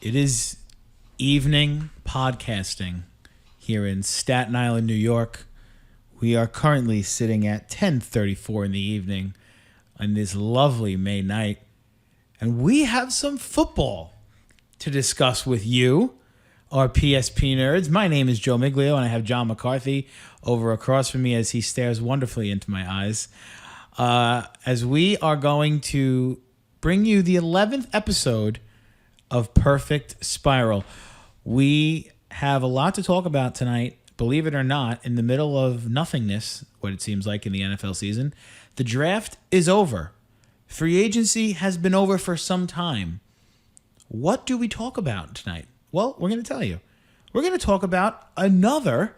It is evening podcasting here in Staten Island, New York. We are currently sitting at 10:34 in the evening on this lovely May night, and we have some football to discuss with you, our PSP nerds. My name is Joe Miglio, and I have John McCarthy over across from me as he stares wonderfully into my eyes. As we are going to bring you the 11th episode of Perfect Spiral. We have a lot to talk about tonight, believe it or not, in the middle of nothingness, what it seems like in the NFL season. The draft is over. Free agency has been over for some time. What do we talk about tonight? Well, we're going to tell you. We're going to talk about another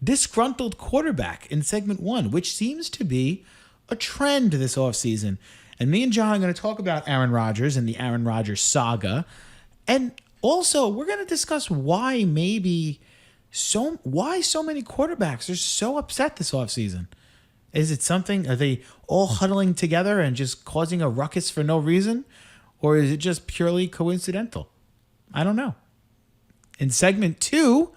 disgruntled quarterback in segment 1, which seems to be a trend this offseason. And me and John are going to talk about Aaron Rodgers and the Aaron Rodgers saga. And also, we're going to discuss why so many quarterbacks are so upset this offseason. Is it something, are they all huddling together and just causing a ruckus for no reason? Or is it just purely coincidental? I don't know. In segment 2,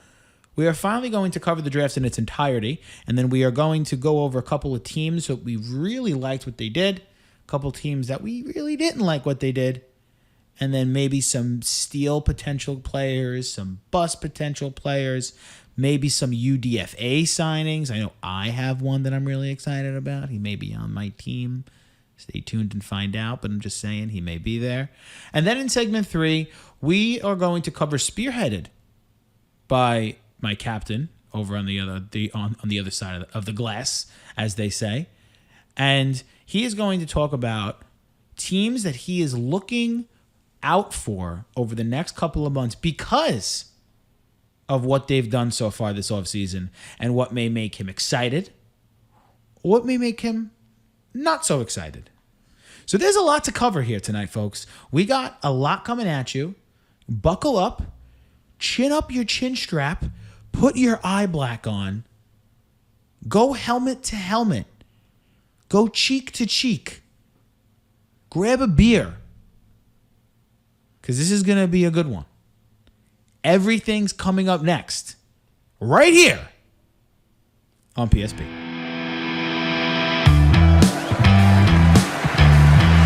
we are finally going to cover the draft in its entirety. And then we are going to go over a couple of teams that we really liked what they did. Couple teams that we really didn't like what they did, and then maybe some steal potential players, some bust potential players, maybe some UDFA signings. I know I have one that I'm really excited about. He may be on my team. Stay tuned and find out, but I'm just saying he may be there. And then in segment 3, we are going to cover Spearheaded by my captain over on the other side of the glass, as they say. And he is going to talk about teams that he is looking out for over the next couple of months because of what they've done so far this offseason and what may make him excited, or what may make him not so excited. So there's a lot to cover here tonight, folks. We got a lot coming at you. Buckle up, chin up your chin strap, put your eye black on, go helmet to helmet. Go cheek to cheek. Grab a beer. Because this is going to be a good one. Everything's coming up next. Right here on PSP.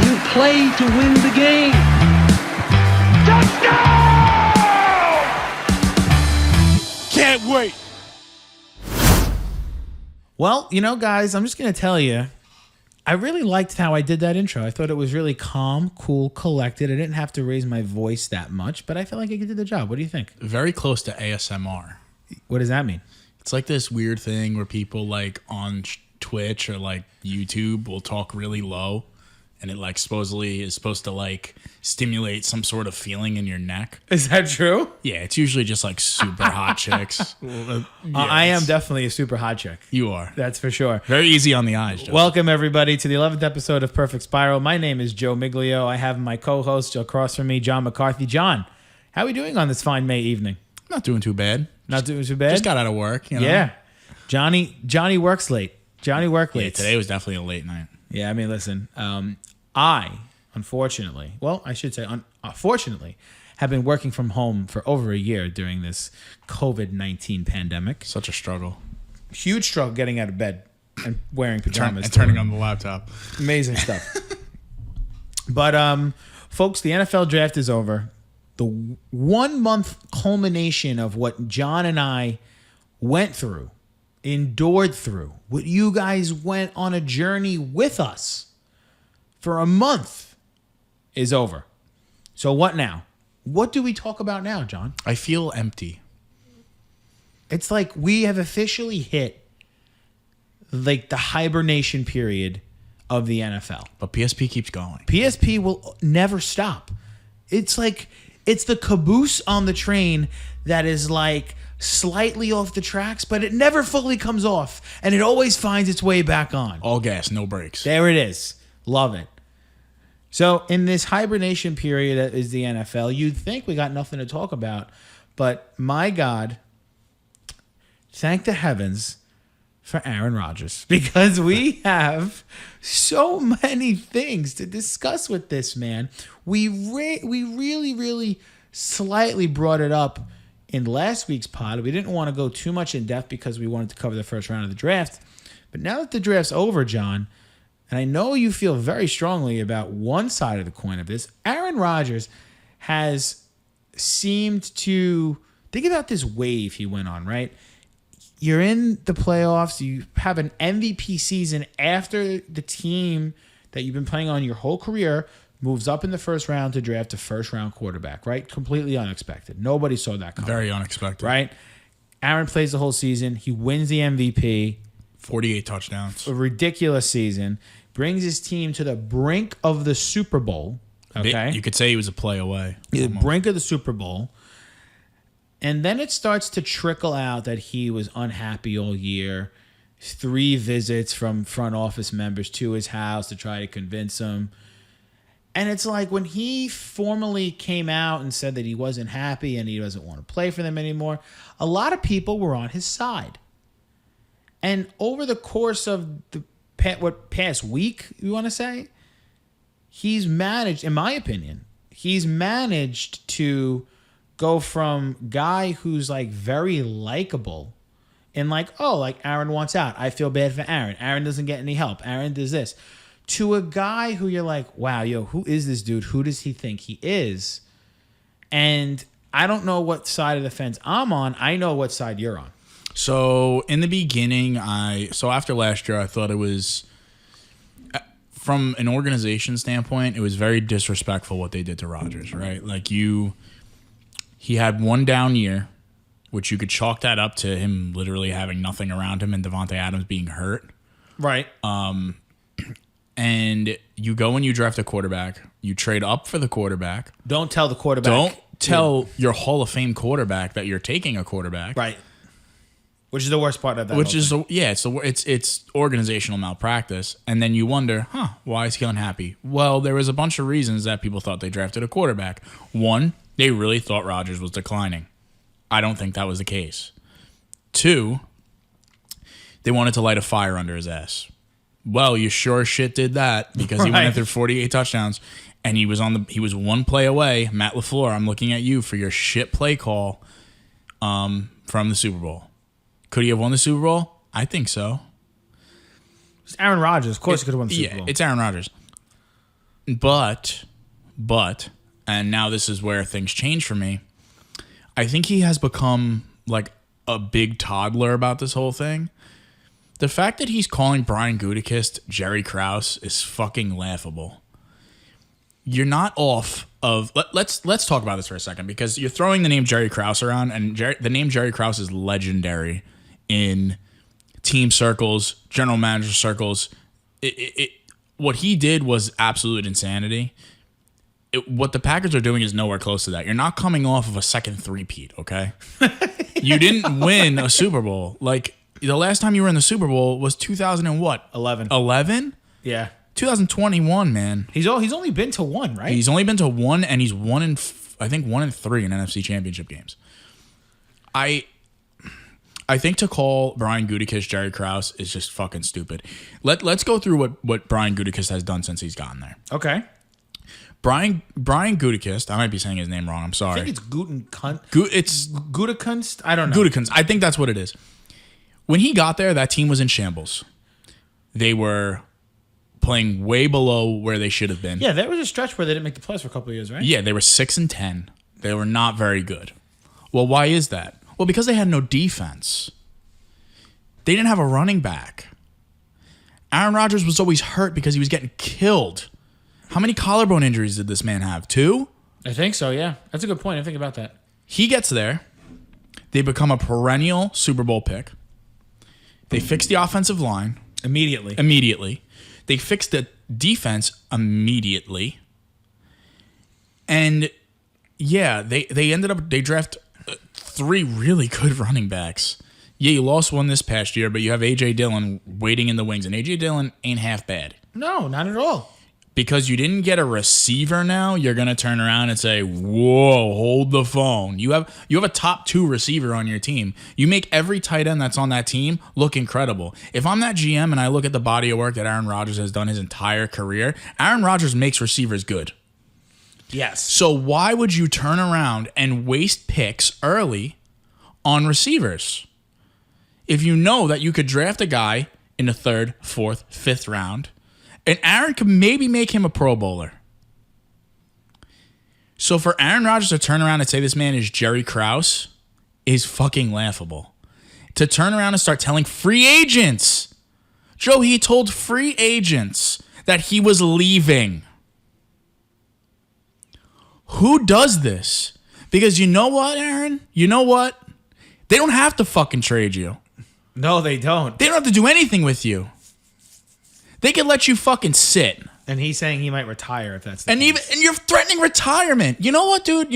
You play to win the game. Touchdown! Can't wait. Well, guys, I'm just going to tell you, I really liked how I did that intro. I thought it was really calm, cool, collected. I didn't have to raise my voice that much, but I feel like I did the job. What do you think? Very close to ASMR. What does that mean? It's like this weird thing where people like on Twitch or like YouTube will talk really low, and it like supposedly is supposed to like stimulate some sort of feeling in your neck. Is that true? Yeah, it's usually just like super hot chicks. I am definitely a super hot chick. You are. That's for sure. Very easy on the eyes, Joe. Welcome, everybody, to the 11th episode of Perfect Spiral. My name is Joe Miglio. I have my co-host across from me, John McCarthy. John, how are we doing on this fine May evening? Not doing too bad. Not doing too bad? Just got out of work. Yeah. Johnny works late. Johnny work late. Yeah, today was definitely a late night. Yeah, I mean, listen, I, unfortunately, have been working from home for over a year during this COVID-19 pandemic. Such a struggle. Huge struggle getting out of bed and wearing pajamas. And turning on the laptop. Amazing stuff. But, folks, the NFL draft is over. The 1 month culmination of what John and I went through, endured through, what you guys went on a journey with us for a month is over. So what now? What do we talk about now, John? I feel empty. It's like we have officially hit like the hibernation period of the NFL. But PSP keeps going. PSP will never stop. It's like it's the caboose on the train that is like slightly off the tracks, but it never fully comes off, and it always finds its way back on. All gas, no brakes. There it is. Love it. So in this hibernation period that is the NFL, you'd think we got nothing to talk about, but my God, thank the heavens for Aaron Rodgers, because we have so many things to discuss with this man. We really slightly brought it up in last week's pod. We didn't want to go too much in depth because we wanted to cover the first round of the draft. But now that the draft's over, John, and I know you feel very strongly about one side of the coin of this, Aaron Rodgers has seemed to think about this wave he went on, right? You're in the playoffs. You have an MVP season after the team that you've been playing on your whole career moves up in the first round to draft a first-round quarterback, right? Completely unexpected. Nobody saw that coming. Very unexpected. Right? Aaron plays the whole season. He wins the MVP. 48 touchdowns. A ridiculous season. Brings his team to the brink of the Super Bowl. Okay? You could say he was a play away. The brink of the Super Bowl. And then it starts to trickle out that he was unhappy all year. 3 visits from front office members to his house to try to convince him. And it's like when he formally came out and said that he wasn't happy and he doesn't want to play for them anymore, a lot of people were on his side. And over the course of the past week, you want to say, he's managed, in my opinion, he's managed to go from guy who's like very likable and like, oh, like Aaron wants out. I feel bad for Aaron. Aaron doesn't get any help. Aaron does this. To a guy who you're like, wow, yo, who is this dude? Who does he think he is? And I don't know what side of the fence I'm on. I know what side you're on. So in the beginning, after last year, I thought it was, from an organization standpoint, it was very disrespectful what they did to Rodgers, right? Like he had one down year, which you could chalk that up to him literally having nothing around him and Devontae Adams being hurt. Right. And you go and you draft a quarterback. You trade up for the quarterback. Don't tell the quarterback. Don't tell your Hall of Fame quarterback that you're taking a quarterback. Right. Which is the worst part of that. It's organizational malpractice. And then you wonder, why is he unhappy? Well, there was a bunch of reasons that people thought they drafted a quarterback. One, they really thought Rodgers was declining. I don't think that was the case. 2, they wanted to light a fire under his ass. Well, you sure as shit did that because he went in through 48 touchdowns and he was one play away. Matt LaFleur, I'm looking at you for your shit play call from the Super Bowl. Could he have won the Super Bowl? I think so. It's Aaron Rodgers. Of course he could have won the Super Bowl. Yeah, it's Aaron Rodgers. But, and now this is where things change for me. I think he has become like a big toddler about this whole thing. The fact that he's calling Brian Gutekunst Jerry Krause is fucking laughable. You're not off of... Let's talk about this for a second because you're throwing the name Jerry Krause around, and the name Jerry Krause is legendary in team circles, general manager circles. What he did was absolute insanity. What the Packers are doing is nowhere close to that. You're not coming off of a second three-peat, okay? You didn't win a Super Bowl. Like... The last time you were in the Super Bowl was 2000 and what? 11. 11? Yeah. 2021, man. He's only been to 1, right? He's only been to 1, and he's 1 in 3 in NFC Championship games. I think to call Brian Gutekunst Jerry Krause is just fucking stupid. Let's go through what Brian Gutekunst has done since he's gotten there. Okay. Brian Gutekunst, I might be saying his name wrong. I'm sorry. I think it's Gutekunst. It's Gutekunst. I don't know. Gutekunst. I think that's what it is. When he got there, that team was in shambles. They were playing way below where they should have been. Yeah, there was a stretch where they didn't make the playoffs for a couple of years, right? Yeah, they were 6-10. They were not very good. Well, why is that? Well, because they had no defense. They didn't have a running back. Aaron Rodgers was always hurt because he was getting killed. How many collarbone injuries did this man have? 2? I think so, yeah. That's a good point. I think about that. He gets there. They become a perennial Super Bowl pick. They fix the offensive line. Immediately. They fix the defense immediately. And, yeah, they ended up... They draft 3 really good running backs. Yeah, you lost one this past year, but you have A.J. Dillon waiting in the wings. And A.J. Dillon ain't half bad. No, not at all. Because you didn't get a receiver now, you're going to turn around and say, whoa, hold the phone. You have a top 2 receiver on your team. You make every tight end that's on that team look incredible. If I'm that GM and I look at the body of work that Aaron Rodgers has done his entire career, Aaron Rodgers makes receivers good. Yes. So why would you turn around and waste picks early on receivers if you know that you could draft a guy in the 3rd, 4th, 5th round, and Aaron could maybe make him a Pro Bowler? So for Aaron Rodgers to turn around and say this man is Jerry Krause is fucking laughable. To turn around and start telling free agents. Joe, he told free agents that he was leaving. Who does this? Because you know what, Aaron? You know what? They don't have to fucking trade you. No, they don't. They don't have to do anything with you. They could let you fucking sit. And he's saying he might retire if that's the And case. you're threatening retirement. You know what, dude?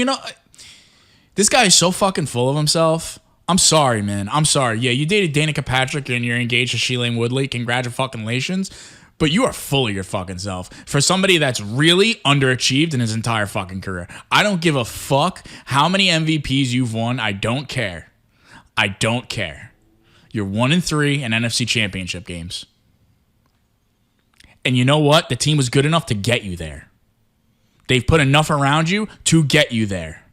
This guy is so fucking full of himself. I'm sorry, man. I'm sorry. Yeah, you dated Danica Patrick and you're engaged to Shailene Woodley. Congratulations. But you are full of your fucking self. For somebody that's really underachieved in his entire fucking career. I don't give a fuck how many MVPs you've won. I don't care. I don't care. You're 1-3 in NFC Championship games. And you know what? The team was good enough to get you there. They've put enough around you to get you there.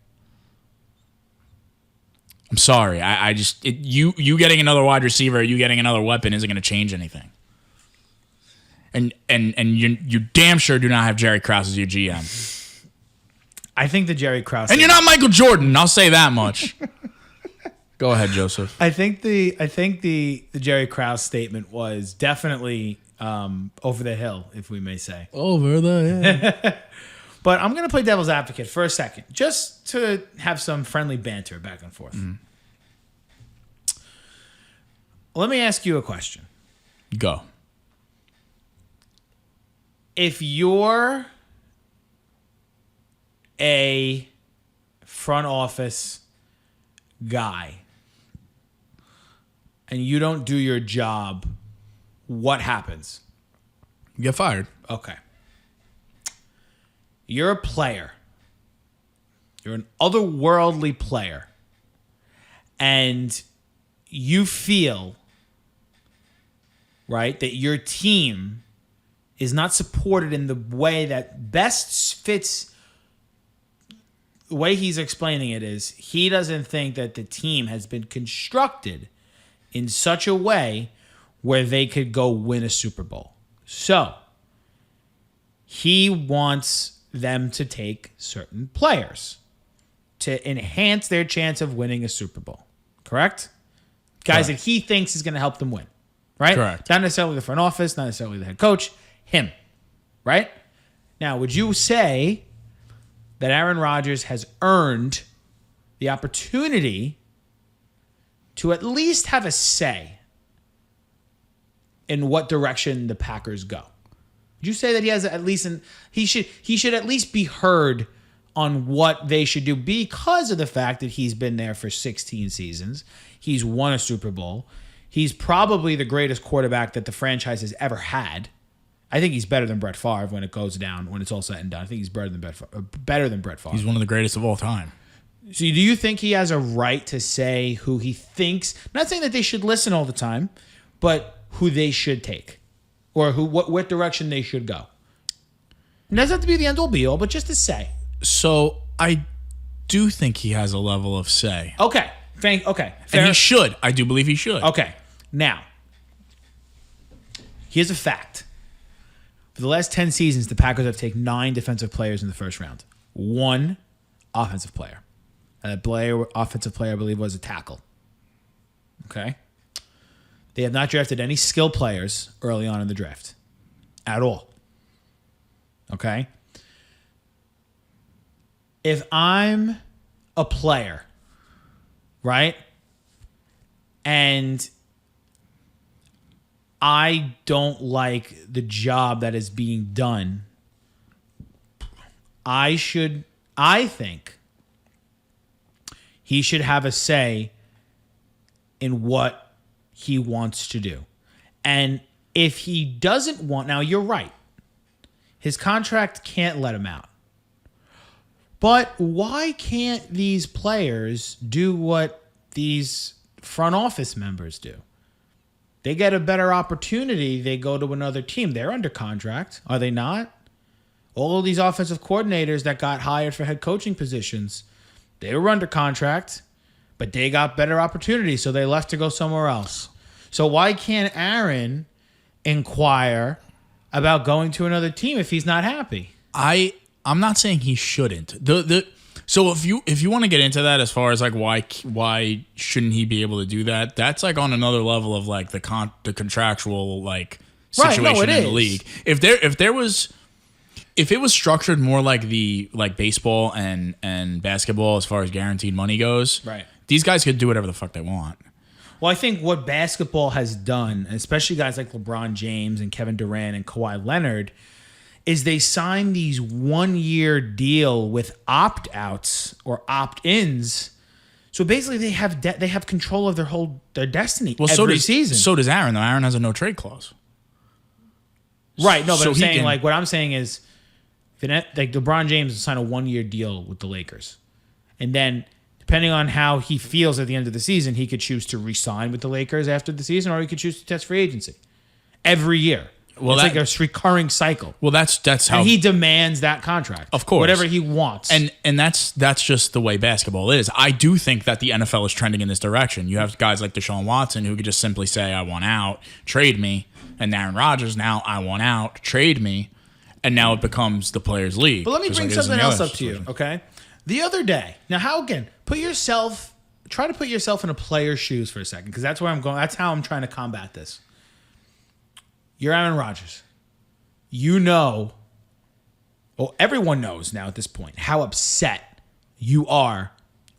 I'm sorry. You getting another wide receiver, you getting another weapon isn't going to change anything. And you damn sure do not have Jerry Krause as your GM. I think the Jerry Krause. And you're not Michael Jordan. I'll say that much. Go ahead, Joseph. I think the Jerry Krause statement was definitely over the hill, if we may say. Over the hill. But I'm going to play devil's advocate for a second, just to have some friendly banter back and forth. Let me ask you a question. Go. If you're a front office guy and you don't do your job, what happens? You get fired. Okay. You're a player. You're an otherworldly player. And you feel, right, that your team is not supported in the way that best fits. The way he's explaining it is he doesn't think that the team has been constructed in such a way where they could go win a Super Bowl. So he wants them to take certain players to enhance their chance of winning a Super Bowl. Correct? Guys Correct. that he thinks is going to help them win. Right? Correct. Not necessarily the front office, not necessarily the head coach, him. Right? Now, would you say that Aaron Rodgers has earned the opportunity to at least have a say in what direction the Packers go? Would you say that he has at least he should at least be heard on what they should do because of the fact that he's been there for 16 seasons. He's won a Super Bowl. He's probably the greatest quarterback that the franchise has ever had. I think he's better than Brett Favre when it goes down, when it's all said and done. I think he's better than Brett Favre. He's one of the greatest of all time. So do you think he has a right to say who he thinks, not saying that they should listen all the time, but who they should take? Or what direction they should go? It doesn't have to be the end all be all, but just to say. So I do think he has a level of say. Okay. And he should. I do believe he should. Okay. Now, here's a fact. For the last 10 seasons, the Packers have taken 9 defensive players in the first round. 1 offensive player. And that offensive player, I believe, was a tackle. Okay? They have not drafted any skill players early on in the draft. At all. Okay? If I'm a player, right? And I don't like the job that is being done, I think he should have a say in what he wants to do. And if he doesn't want, now you're right, his contract can't let him out. But why can't these players do what these front office members do? They get a better opportunity, they go to another team. They're under contract, are they not? all of these offensive coordinators that got hired for head coaching positions, they were under contract, but they got better opportunities, so they left to go somewhere else. So why can't Aaron inquire about going to another team if he's not happy? I'm not saying he shouldn't. So if you want to get into that as far as like why shouldn't he be able to do that? That's like on another level of like the contractual like situation in the league. If it was structured more like baseball and basketball as far as guaranteed money goes, right? These guys could do whatever the fuck they want. Well, I think what basketball has done, especially guys like LeBron James and Kevin Durant and Kawhi Leonard, is they sign these 1-year deal with opt-outs or opt-ins. So basically, they have control of their destiny every season. So does Aaron, though. Aaron has a no-trade clause. Right. No, but I'm saying, like, what I'm saying is, like, LeBron James signed a 1-year deal with the Lakers. And then, depending on how he feels at the end of the season, he could choose to re-sign with the Lakers after the season, or he could choose to test free agency every year. Well, it's like a recurring cycle. Well, that's how... And he demands that contract. Of course. Whatever he wants. And that's just the way basketball is. I do think that the NFL is trending in this direction. You have guys like Deshaun Watson who could just simply say, I want out, trade me. And Aaron Rodgers, now I want out, trade me. And now it becomes the players' league. But let me bring something else up to you, okay? The other day, now how, again, try to put yourself in a player's shoes for a second, because that's where I'm going. That's how I'm trying to combat this. You're Aaron Rodgers. You know, well, everyone knows now at this point how upset you are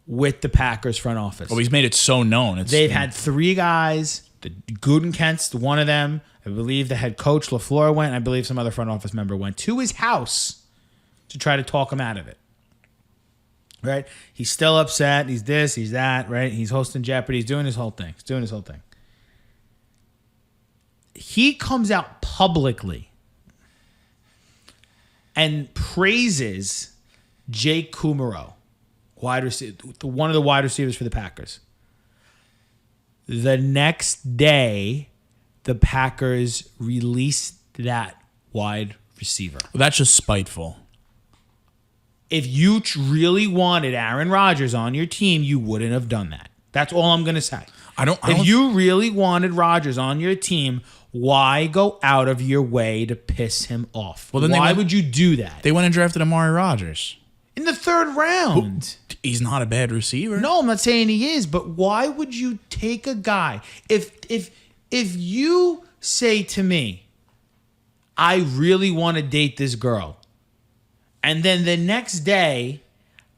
with the Packers front office. Oh, he's made it so known. They've had 3 guys. The Gutenkent's one of them. I believe the head coach, LaFleur, went. And I believe some other front office member went to his house to try to talk him out of it. Right? He's still upset. He's this, he's that, right? He's hosting Jeopardy. He's doing his whole thing. He comes out publicly and praises Jake Kumaro, one of the wide receivers for the Packers. The next day, the Packers released that wide receiver. Well, that's just spiteful. If you really wanted Aaron Rodgers on your team, you wouldn't have done that. That's all I'm going to say. If you really wanted Rodgers on your team, why go out of your way to piss him off? Well, then why would you do that? They went and drafted Amari Rodgers in the 3rd round. He's not a bad receiver. No, I'm not saying he is, but why would you take a guy? If you say to me, I really want to date this girl, and then the next day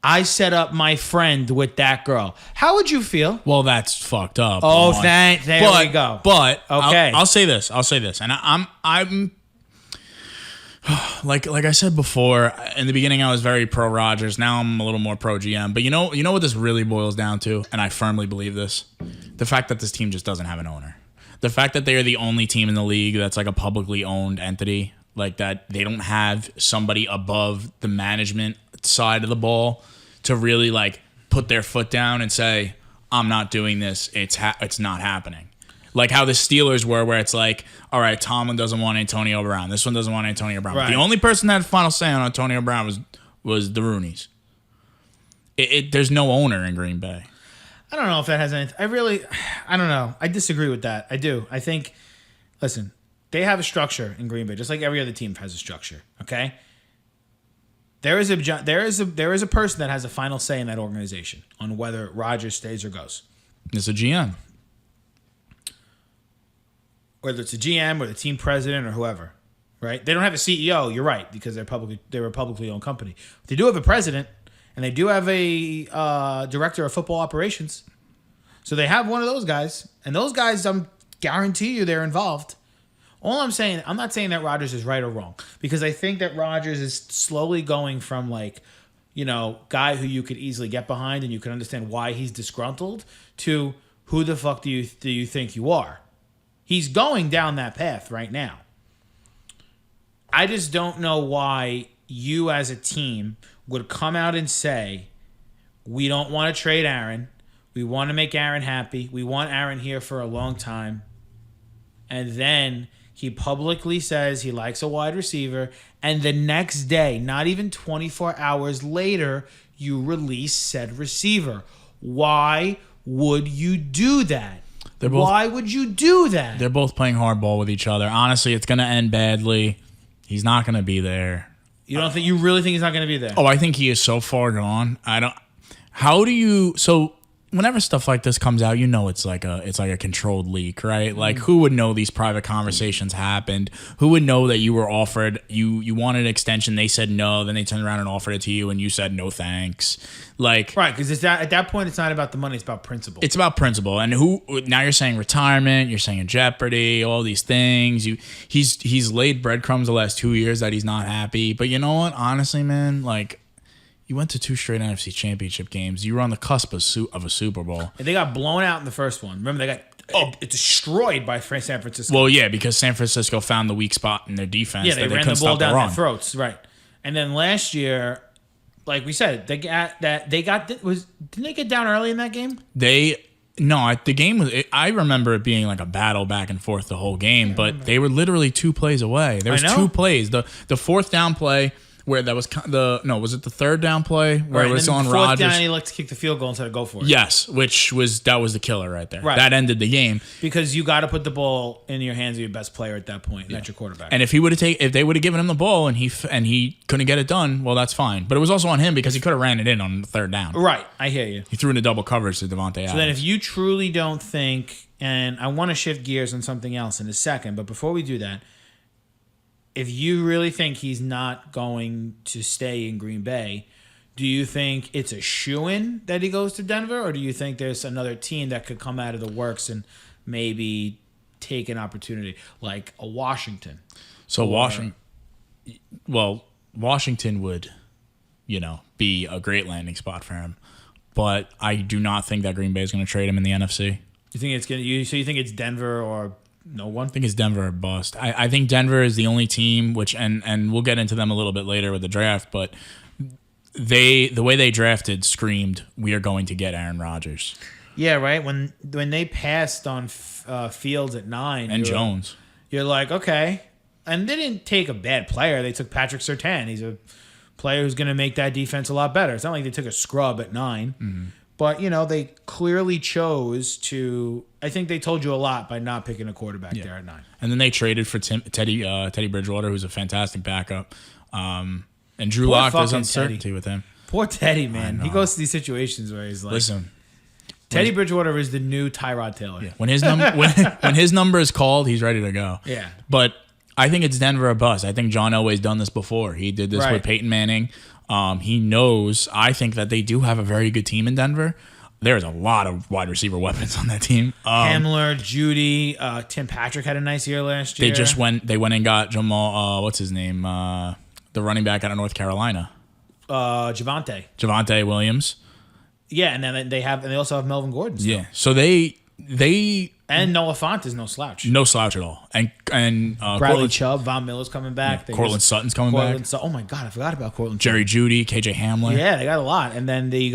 I set up my friend with that girl, how would you feel? Well, that's fucked up. Oh, there we go. But okay, I'll say this, and I'm like I said before, in the beginning I was very pro Rodgers. Now I'm a little more pro GM. But you know what this really boils down to, and I firmly believe this: the fact that this team just doesn't have an owner. The fact that they are the only team in the league that's like a publicly owned entity, like that they don't have somebody above the management side of the ball to really like put their foot down and say, I'm not doing this. It's not happening. Like how the Steelers were, where it's like, all right, Tomlin doesn't want Antonio Brown. This one doesn't want Antonio Brown. Right. The only person that had final say on Antonio Brown was the Rooneys. There's no owner in Green Bay. I don't know if that has anything. I don't know. I disagree with that. I do. I think, listen, they have a structure in Green Bay, just like every other team has a structure. Okay. There is a person that has a final say in that organization on whether Rodgers stays or goes. It's a GM. Whether it's a GM or the team president or whoever, right? They don't have a CEO. You're right, because they're a publicly owned company. They do have a president, and they do have a director of football operations. So they have one of those guys, and those guys, I'm guarantee you, they're involved. All I'm saying, I'm not saying that Rodgers is right or wrong, because I think that Rodgers is slowly going from like, guy who you could easily get behind and you can understand why he's disgruntled to who the fuck do you think you are? He's going down that path right now. I just don't know why you as a team would come out and say, we don't want to trade Aaron. We want to make Aaron happy. We want Aaron here for a long time. And then He publicly says he likes a wide receiver, and the next day, not even 24 hours later, you release said receiver. Why would you do that? Why would you do that? They're both playing hardball with each other. Honestly, it's going to end badly. He's not going to be there. You really think he's not going to be there? Oh, I think he is so far gone. So whenever stuff like this comes out, it's like a controlled leak, right? Like, who would know these private conversations happened? Who would know that you were offered, you wanted an extension, they said no, then they turned around and offered it to you, and you said no thanks. Like, right, because at that point, it's not about the money, it's about principle. It's about principle. And now you're saying retirement, you're saying jeopardy, all these things. He's laid breadcrumbs the last 2 years that he's not happy. But you know what? Honestly, man, like, you went to 2 straight NFC Championship games. You were on the cusp of a Super Bowl. And they got blown out in the first one. Remember, they got destroyed by San Francisco. Well, yeah, because San Francisco found the weak spot in their defense. Yeah, they ran the ball down their throats, right? And then last year, like we said, didn't they get down early in that game? The game was. I remember it being like a battle back and forth the whole game, but they were literally 2 plays away. There was 2 plays. The 4th down play. Where that was was it the 3rd down play where it was on Rodgers? 4th down, he liked to kick the field goal instead of go for it. Yes, that was the killer right there. Right. That ended the game because you got to put the ball in your hands of your best player at that point. And that's your quarterback. And if they would have given him the ball and he couldn't get it done, well, that's fine. But it was also on him because he could have ran it in on the 3rd down. Right, I hear you. He threw into double coverage to Devontae Adams. So then, if you truly don't think, and I want to shift gears on something else in a second, but before we do that. If you really think he's not going to stay in Green Bay, do you think it's a shoo-in that he goes to Denver, or do you think there's another team that could come out of the works and maybe take an opportunity, like a Washington? So Washington would, be a great landing spot for him, but I do not think that Green Bay is going to trade him in the NFC. You think it's going to? So you think it's Denver or? No one. I think it's Denver or bust. I think Denver is the only team and we'll get into them a little bit later with the draft, but the way they drafted screamed, we are going to get Aaron Rodgers. Yeah, right. When they passed on Fields at 9 and Jones, you're like, okay. And they didn't take a bad player. They took Patrick Surtain. He's a player who's going to make that defense a lot better. It's not like they took a scrub at 9. Mm-hmm. But, they clearly chose to... I think they told you a lot by not picking a quarterback there at 9. And then they traded for Teddy Bridgewater, who's a fantastic backup. And Drew Lock, there's uncertainty with him. Poor Teddy, man. He goes to these situations where he's like... Listen. Teddy Bridgewater is the new Tyrod Taylor. Yeah. When his number is called, he's ready to go. Yeah. But I think it's Denver or bust. I think John Elway's done this before. He did this with Peyton Manning. He knows. I think that they do have a very good team in Denver. There's a lot of wide receiver weapons on that team. Hamler, Judy, Tim Patrick had a nice year last year. They went and got Jamal. What's his name? The running back out of North Carolina. Javonte Williams. Yeah, and then they also have Melvin Gordon. Still. Yeah, so they and Noah Fant is no slouch. No slouch at all. And Bradley Chubb, Von Miller's coming back. Yeah, Cortland Sutton's coming back. Oh my God, I forgot about Cortland. Jerry Jeudy, KJ Hamler. Yeah, they got a lot. And then they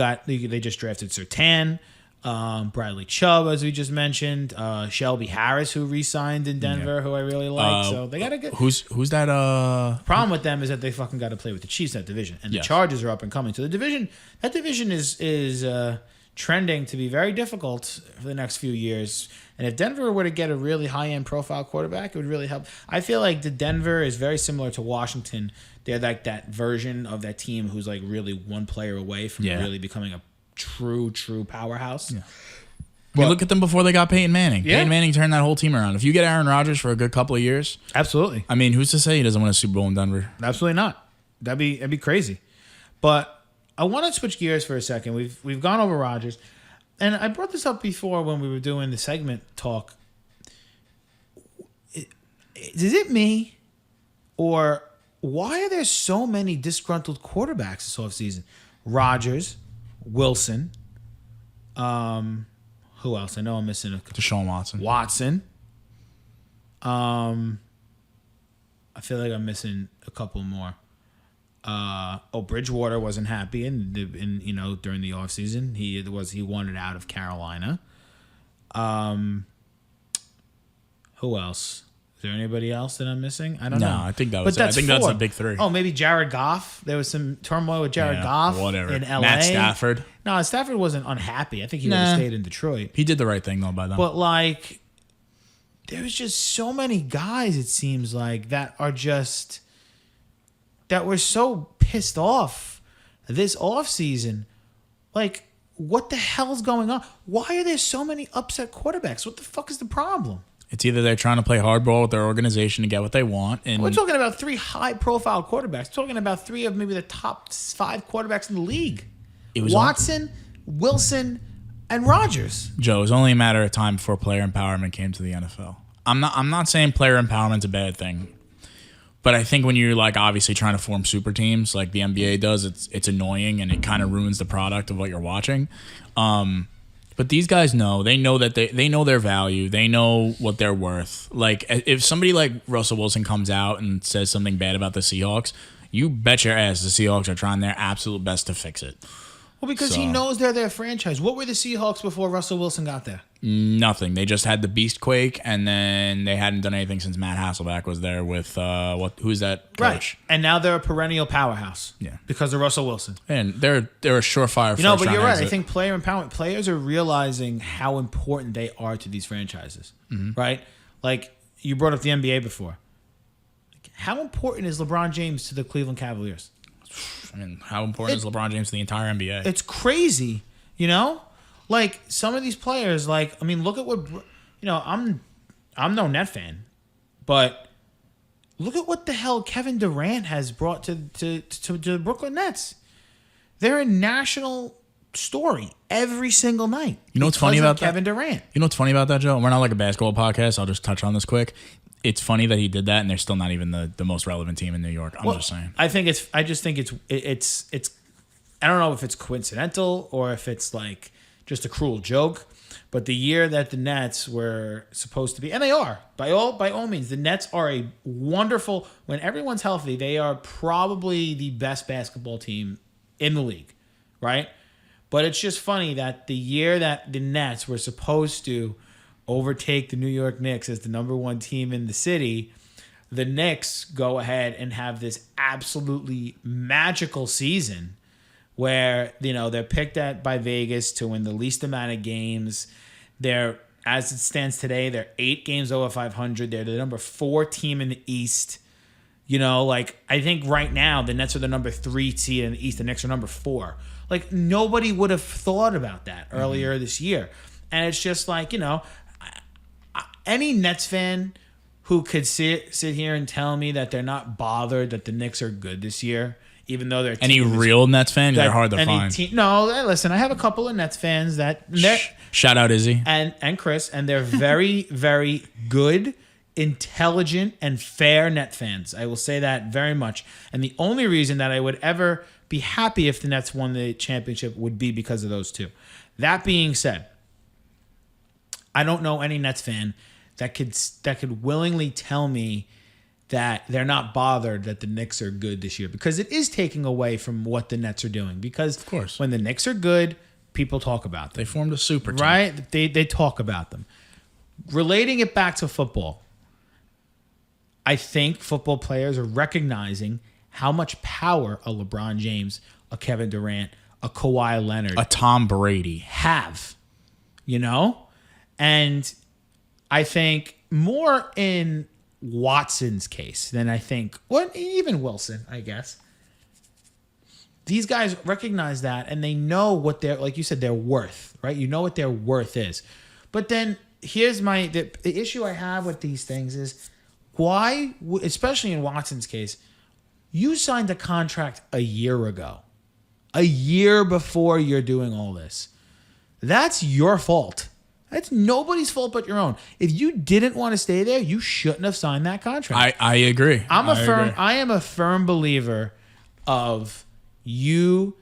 just drafted Surtain, Bradley Chubb, as we just mentioned, Shelby Harris, who re-signed in Denver, who I really like. So they got a good. Who's that? Problem with them is that they fucking got to play with the Chiefs in that division, and the Chargers are up and coming. So that division is trending to be very difficult for the next few years. And if Denver were to get a really high-end profile quarterback, it would really help. I feel like the Denver is very similar to Washington. They're like that version of that team who's like really one player away from really becoming a true powerhouse. Yeah. I mean, look at them before they got Peyton Manning. Yeah. Peyton Manning turned that whole team around. If you get Aaron Rodgers for a good couple of years, absolutely. I mean, who's to say he doesn't win a Super Bowl in Denver? Absolutely not. That'd be crazy. But I want to switch gears for a second. We've gone over Rodgers. And I brought this up before when we were doing the segment talk. Is it me? Or why are there so many disgruntled quarterbacks this offseason? Rodgers, Wilson. Who else? I know I'm missing Deshaun Watson. I feel like I'm missing a couple more. Bridgewater wasn't happy in during the offseason. He wanted out of Carolina. Who else? Is there anybody else that I'm missing? I don't know. No, I think that was. I think that's the big three. Oh, maybe Jared Goff. There was some turmoil with Jared Goff whatever. in LA. Matt Stafford. No, Stafford wasn't unhappy. I think he would have stayed in Detroit. He did the right thing though by them. But like, there's just so many guys. It seems like that were so pissed off this offseason. Like, what the hell's going on? Why are there so many upset quarterbacks? What the fuck is the problem? It's either they're trying to play hardball with their organization to get what they want. And we're talking about 3 high-profile quarterbacks. We're talking about 3 of maybe the top 5 quarterbacks in the league. It was Watson, Wilson, and Rodgers. Joe, it was only a matter of time before player empowerment came to the NFL. I'm not saying player empowerment's a bad thing. But I think when you're like obviously trying to form super teams like the NBA does, it's annoying and it kind of ruins the product of what you're watching. But these guys know. They know that they know their value. They know what they're worth. Like, if somebody like Russell Wilson comes out and says something bad about the Seahawks, you bet your ass the Seahawks are trying their absolute best to fix it. Well, because he knows they're their franchise. What were the Seahawks before Russell Wilson got there? Nothing. They just had the Beast Quake, and then they hadn't done anything since Matt Hasselbeck was there with who's that coach? Right. And now they're a perennial powerhouse. Yeah. Because of Russell Wilson. And they're a surefire. But you're right. I think player empowerment. Players are realizing how important they are to these franchises. Mm-hmm. Right. Like you brought up the NBA before. How important is LeBron James to the Cleveland Cavaliers? I mean, how important is LeBron James to the entire NBA? It's crazy, Like some of these players, like I mean, look at what I'm no Net fan, but look at what the hell Kevin Durant has brought to the Brooklyn Nets. They're a national story every single night. You know what's funny about Kevin Durant? You know what's funny about that, Joe? We're not like a basketball podcast. I'll just touch on this quick. It's funny that he did that, and they're still not even the most relevant team in New York. I'm just saying. I just think it's. I don't know if it's coincidental or if it's like just a cruel joke, but the year that the Nets were supposed to be, and they are by all means, the Nets are a wonderful. When everyone's healthy, they are probably the best basketball team in the league, right? But it's just funny that the year that the Nets were supposed to overtake the New York Knicks as the number 1 team in the city, the Knicks go ahead and have this absolutely magical season where, they're picked by Vegas to win the least amount of games. They're, as it stands today, they're 8 games over 500. They're the number 4 team in the East. I think right now the Nets are the number 3 seed in the East. The Knicks are number 4. Like, nobody would have thought about that earlier this year. And it's just like, any Nets fan who could sit here and tell me that they're not bothered that the Knicks are good this year, even though they're any real Nets fan, they're hard to find. No, listen, I have a couple of Nets fans that shout out Izzy and Chris, and they're very, very good, intelligent, and fair Net fans. I will say that very much. And the only reason that I would ever be happy if the Nets won the championship would be because of those two. That being said, I don't know any Nets fan that could willingly tell me that they're not bothered that the Knicks are good this year, because it is taking away from what the Nets are doing. Because of course, when the Knicks are good, people talk about them. They formed a super team. Right? They talk about them. Relating it back to football, I think football players are recognizing how much power a LeBron James, a Kevin Durant, a Kawhi Leonard, a Tom Brady have. And I think more in Watson's case than I think, even Wilson, I guess. These guys recognize that, and they know what like you said, their worth, right? You know what their worth is. But then here's the issue I have with these things is why, especially in Watson's case, you signed a contract a year ago, a year before you're doing all this. That's your fault. That's nobody's fault but your own. If you didn't want to stay there, you shouldn't have signed that contract. I agree. I am a firm believer of you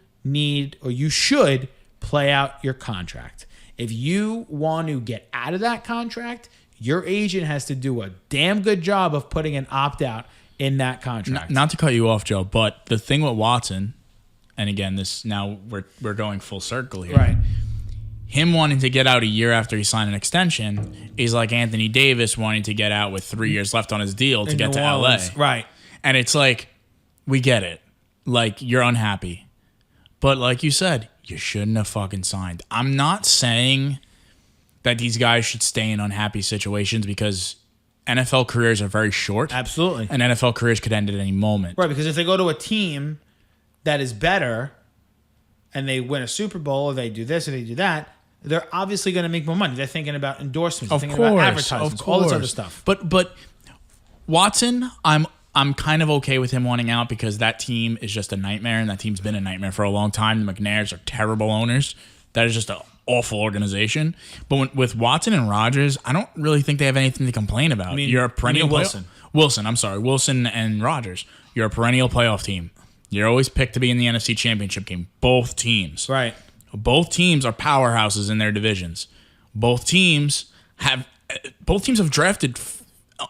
should play out your contract. If you want to get out of that contract, your agent has to do a damn good job of putting an opt-out in that contract. Not to cut you off, Joe, but the thing with Watson, and again, this now we're going full circle here. Right. him wanting to get out a year after he signed an extension is like Anthony Davis wanting to get out with 3 years left on his deal to get to LA. Right. And it's like, we get it. Like, you're unhappy. But like you said, you shouldn't have fucking signed. I'm not saying that these guys should stay in unhappy situations because NFL careers are very short. Absolutely. And NFL careers could end at any moment. Right, because if they go to a team that is better and they win a Super Bowl or they do this or they do that, they're obviously going to make more money. They're thinking about endorsements, they're thinking about advertisements, all this other stuff. But Watson, I'm kind of okay with him wanting out because that team is just a nightmare, and that team's been a nightmare for a long time. The McNairs are terrible owners. That is just an awful organization. But with Watson and Rodgers, I don't really think they have anything to complain about. I mean, You're a perennial Wilson. Wilson and Rodgers. You're a perennial playoff team. You're always picked to be in the NFC Championship game. Both teams. Right. Both teams are powerhouses in their divisions. Both teams have drafted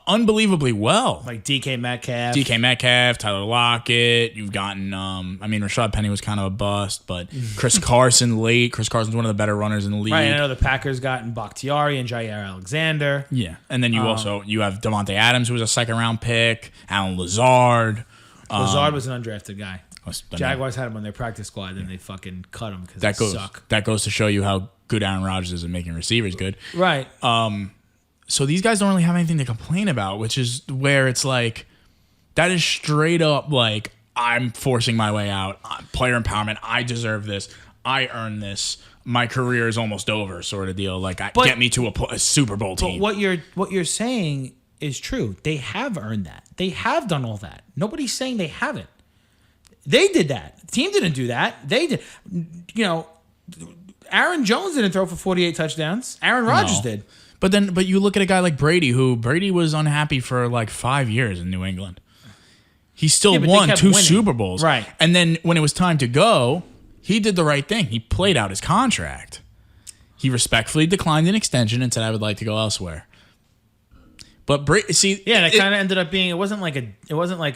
unbelievably well. Like DK Metcalf, Tyler Lockett. You've gotten, Rashad Penny was kind of a bust, but Chris Carson late. Chris Carson's one of the better runners in the league. Right, I know the Packers gotten Bakhtiari and Jair Alexander. Yeah, and then you have Devontae Adams, who was a second-round pick, Alan Lazard. Lazard was an undrafted guy. Jaguars had him on their practice squad, and they fucking cut him because they suck. That goes to show you how good Aaron Rodgers is at making receivers good. Right. So these guys don't really have anything to complain about, which is where it's like, that is straight up like, I'm forcing my way out. Player empowerment. I deserve this. I earn this. My career is almost over, sort of deal. Like, get me to a Super Bowl team. But what you're saying is true. They have earned that. They have done all that. Nobody's saying they haven't. They did that. The team didn't do that. They did. Aaron Jones didn't throw for 48 touchdowns. Aaron Rodgers did. But you look at a guy like Brady, who Brady was unhappy for like 5 years in New England. He still won 2 Super Bowls. Right. And then when it was time to go, he did the right thing. He played out his contract. He respectfully declined an extension and said, I would like to go elsewhere. But that kind of ended up being, it wasn't like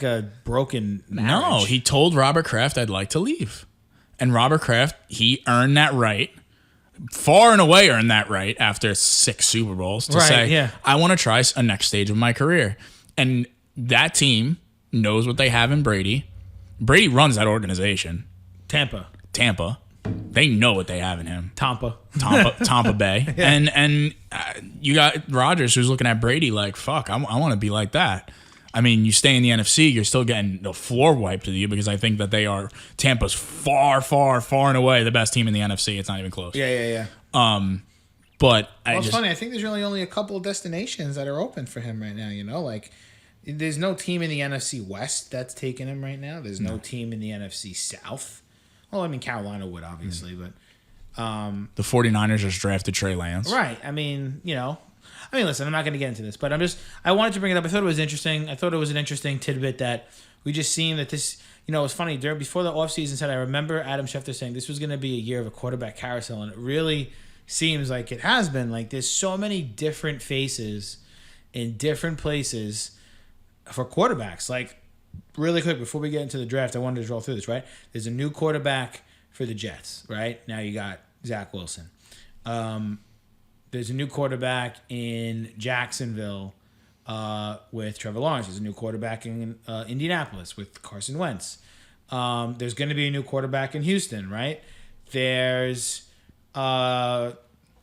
a broken marriage. No, he told Robert Kraft, I'd like to leave. And Robert Kraft, he earned that right. Far and away earned that right after 6 Super Bowls to say, I want to try a next stage of my career. And that team knows what they have in Brady. Brady runs that organization. Tampa. They know what they have in him. Tampa Bay. Yeah. And you got Rodgers, who's looking at Brady like, fuck, I want to be like that. I mean, you stay in the NFC, you're still getting the floor wiped to you because I think that Tampa's far, far, far and away the best team in the NFC. It's not even close. Yeah. But it's funny. I think there's really only a couple of destinations that are open for him right now. Like, there's no team in the NFC West that's taking him right now. There's no team in the NFC South. Well, I mean, Carolina would obviously, but the 49ers just drafted Trey Lance. Right. I mean, listen, I'm not going to get into this, but I wanted to bring it up. I thought it was interesting. I thought it was an interesting tidbit that we just seen that this, it was funny. Before the offseason said, I remember Adam Schefter saying this was going to be a year of a quarterback carousel, and it really seems like it has been. Like, there's so many different faces in different places for quarterbacks. Like, really quick, before we get into the draft, I wanted to draw through this, right? There's a new quarterback for the Jets, right? Now you got Zach Wilson. There's a new quarterback in Jacksonville with Trevor Lawrence. There's a new quarterback in Indianapolis with Carson Wentz. There's going to be a new quarterback in Houston, right? There's a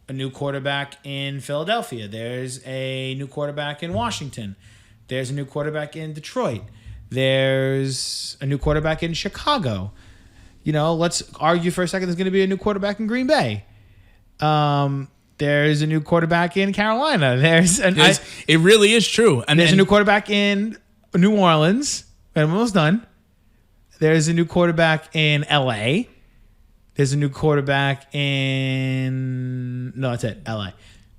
new quarterback in Philadelphia. There's a new quarterback in Washington. There's a new quarterback in Detroit. There's a new quarterback in Chicago. Let's argue for a second there's going to be a new quarterback in Green Bay. There's a new quarterback in Carolina. It really is true. And there's a new quarterback in New Orleans. I'm almost done. There's a new quarterback in LA. There's a new quarterback in... No, that's it. LA.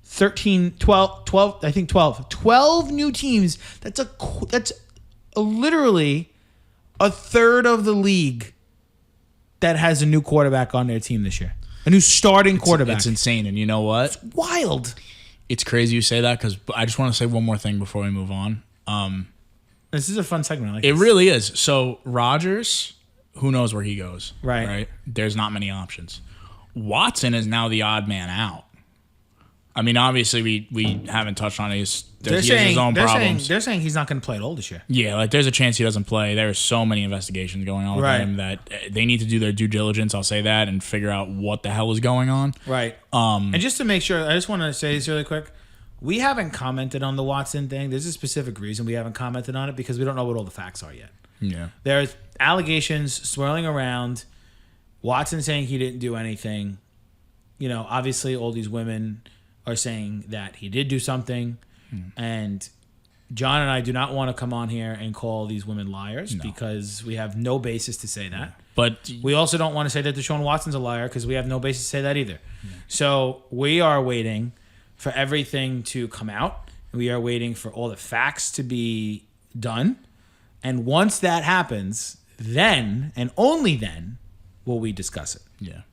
12 new teams. That's literally a third of the league that has a new quarterback on their team this year. A new starting quarterback. It's insane. And you know what? It's wild. It's crazy you say that because I just want to say one more thing before we move on. This is a fun segment. It really is. So Rodgers, who knows where he goes? Right. There's not many options. Watson is now the odd man out. I mean, obviously, we haven't touched on his. He has his own problems. They're saying he's not going to play at all this year. Yeah, like there's a chance he doesn't play. There are so many investigations going on with him that they need to do their due diligence. I'll say that and figure out what the hell is going on. Right. And just to make sure, I just want to say this really quick. We haven't commented on the Watson thing. There's a specific reason we haven't commented on it because we don't know what all the facts are yet. Yeah. There's allegations swirling around. Watson saying he didn't do anything. You know, obviously all these women are saying that he did do something. And John and I do not want to come on here and call these women liars because we have no basis to say that. But we also don't want to say that Deshaun Watson's a liar because we have no basis to say that either. So we are waiting for everything to come out. We are waiting for all the facts to be done. And once that happens, then and only then will we discuss it. Yeah.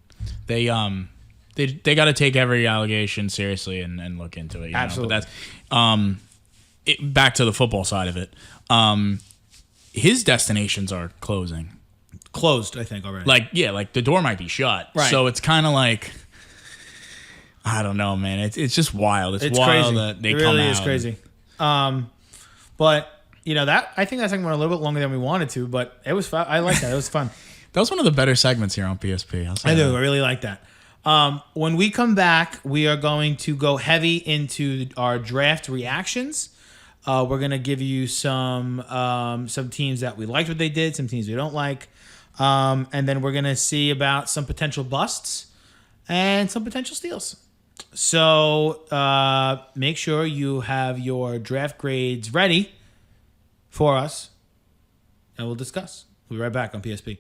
They got to take every allegation seriously and look into it. Absolutely. But that's back to the football side of it. His destinations are closed, I think, already. Like the door might be shut. Right. So it's kind of like, I don't know, man. It's just wild. It's crazy. wild that they it come really out. is crazy. But that I think that segment went a little bit longer than we wanted to, but it was fun. I like that. It was fun. That was one of the better segments here on PSP. I do. I really like that. When we come back, we are going to go heavy into our draft reactions. We're going to give you some teams that we liked what they did, some teams we don't like. And then we're going to see about some potential busts and some potential steals. So make sure you have your draft grades ready for us, and we'll discuss. We'll be right back on PSP.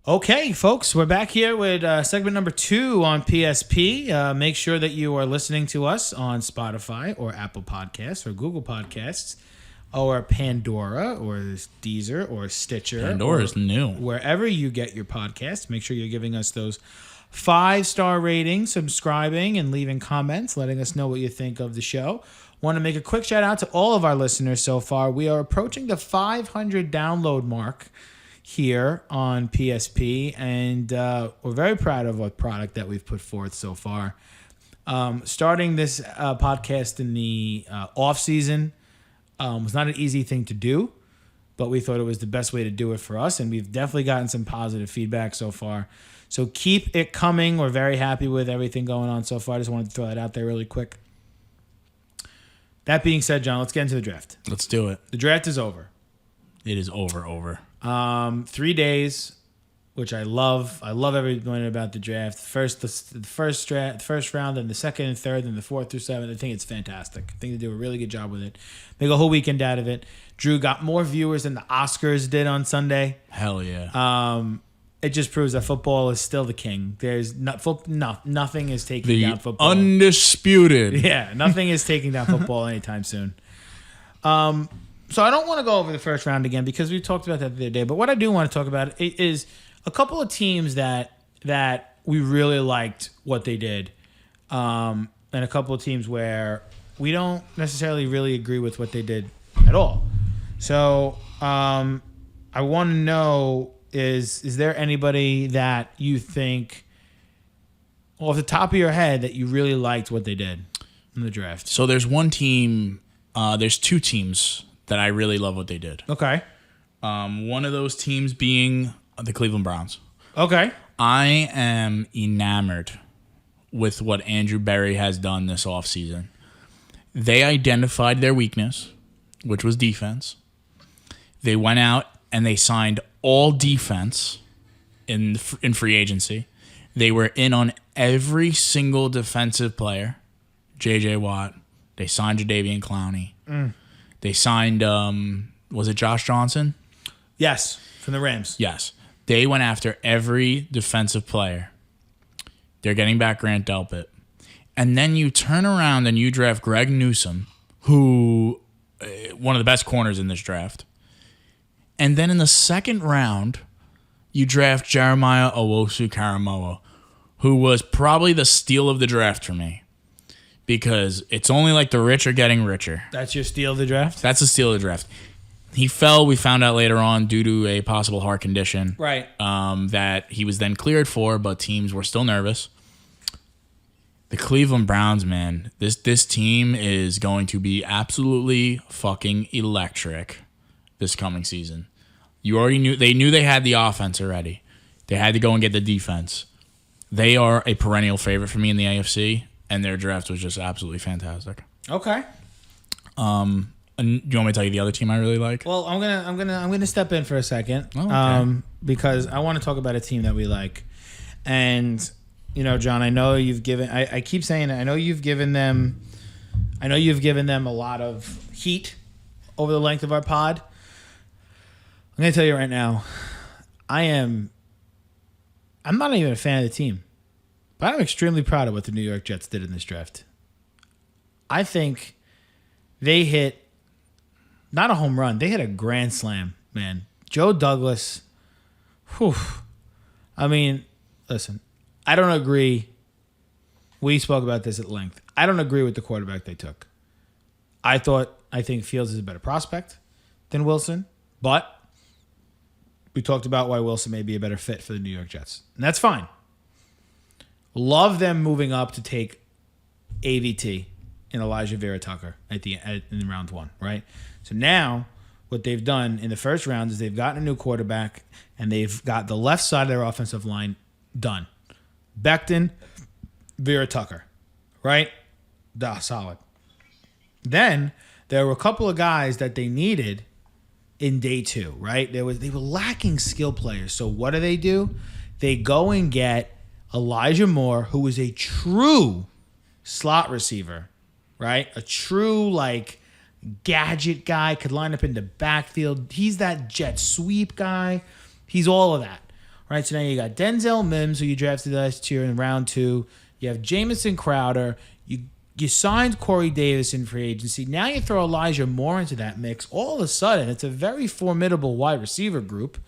Okay, folks, we're back here with segment number 2 on PSP. Make sure that you are listening to us on Spotify or Apple Podcasts or Google Podcasts or Pandora or Deezer or Stitcher. Pandora's new. Wherever you get your podcasts, make sure you're giving us those 5-star ratings, subscribing, and leaving comments, letting us know what you think of the show. Want to make a quick shout out to all of our listeners so far. We are approaching the 500 download mark here on PSP, and we're very proud of our product that we've put forth so far. Starting this podcast in the off season was not an easy thing to do, but we thought it was the best way to do it for us, and we've definitely gotten some positive feedback so far. So keep it coming. We're very happy with everything going on so far. I just wanted to throw that out there really quick. That being said, John, let's get into the draft. Let's do it. The draft is over. It is over. 3 days, which I love. I love every minute about the draft. The first round, then the second and third, then the 4th through 7th. I think it's fantastic. I think they do a really good job with it. Make a whole weekend out of it. Drew got more viewers than the Oscars did on Sunday. Hell yeah. It just proves that football is still the king. There's nothing is taking down football. Undisputed. Yeah, nothing is taking down football anytime soon. So I don't want to go over the first round again because we talked about that the other day. But what I do want to talk about is a couple of teams that we really liked what they did, and a couple of teams where we don't necessarily really agree with what they did at all. So I want to know is there anybody that you think off the top of your head that you really liked what they did in the draft? So there's one team, there's 2 teams that I really love what they did. Okay. One of those teams being the Cleveland Browns. Okay. I am enamored with what Andrew Berry has done this offseason. They identified their weakness, which was defense. They went out and they signed all defense in free agency. They were in on every single defensive player. J.J. Watt. They signed Jadeveon Clowney. They signed, was it Josh Johnson? Yes, from the Rams. Yes. They went after every defensive player. They're getting back Grant Delpit. And then you turn around and you draft Greg Newsome, who, one of the best corners in this draft. And then in the second round, you draft Jeremiah Owusu-Karamoah, who was probably the steal of the draft for me. Because it's only like the rich are getting richer. That's your steal of the draft? That's a steal of the draft. He fell, we found out later on, due to a possible heart condition. Right. That he was then cleared for, but teams were still nervous. The Cleveland Browns, man, this team is going to be absolutely fucking electric this coming season. They knew they had the offense already. They had to go and get the defense. They are a perennial favorite for me in the AFC, and their draft was just absolutely fantastic. Okay. And do you want me to tell you the other team I really like? Well, I'm gonna step in for a second, Oh, okay. because I want to talk about a team that we like, and John, I know you've given. I keep saying it. I know you've given them a lot of heat over the length of our pod. I'm gonna tell you right now, I'm not even a fan of the team, but I'm extremely proud of what the New York Jets did in this draft. I think they hit. Not a home run. They hit a grand slam, man. Joe Douglas. Whew. I mean, listen, I don't agree. We spoke about this at length. I don't agree with the quarterback they took. I think Fields is a better prospect than Wilson, but we talked about why Wilson may be a better fit for the New York Jets. And that's fine. Love them moving up to take AVT and Elijah Vera Tucker in round 1, right? So now what they've done in the first round is they've gotten a new quarterback and they've got the left side of their offensive line done. Becton, Vera Tucker, right? Solid. Then there were a couple of guys that they needed in day 2, right? They were lacking skill players. So what do? They go and get Elijah Moore, who is a true slot receiver, right? A true gadget guy, could line up in the backfield. He's that jet sweep guy. He's all of that. Right, so now you got Denzel Mims, who you drafted last year in round 2. You have Jamison Crowder. You signed Corey Davis in free agency. Now you throw Elijah Moore into that mix. All of a sudden, it's a very formidable wide receiver group.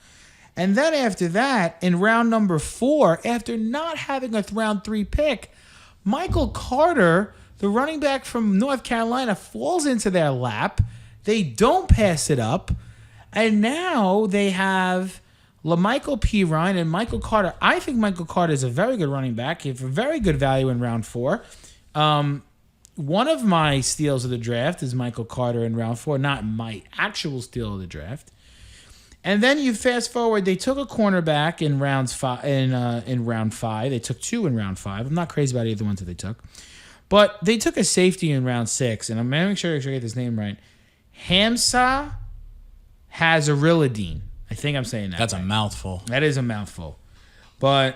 And then after that, in round number 4, after not having a round 3 pick, Michael Carter, the running back from North Carolina, falls into their lap. They don't pass it up. And now they have LaMichael P. Ryan and Michael Carter. I think Michael Carter is a very good running back. He has a very good value in round 4. One of my steals of the draft is Michael Carter in round 4, not my actual steal of the draft. And then you fast forward, they took a cornerback in round 5. They took 2 in round 5. I'm not crazy about either ones that they took. But they took a safety in round 6, and I'm going to make sure I get this name right. Hamza Hazariladeen. I think I'm saying that. That's right. a mouthful. That is a mouthful. But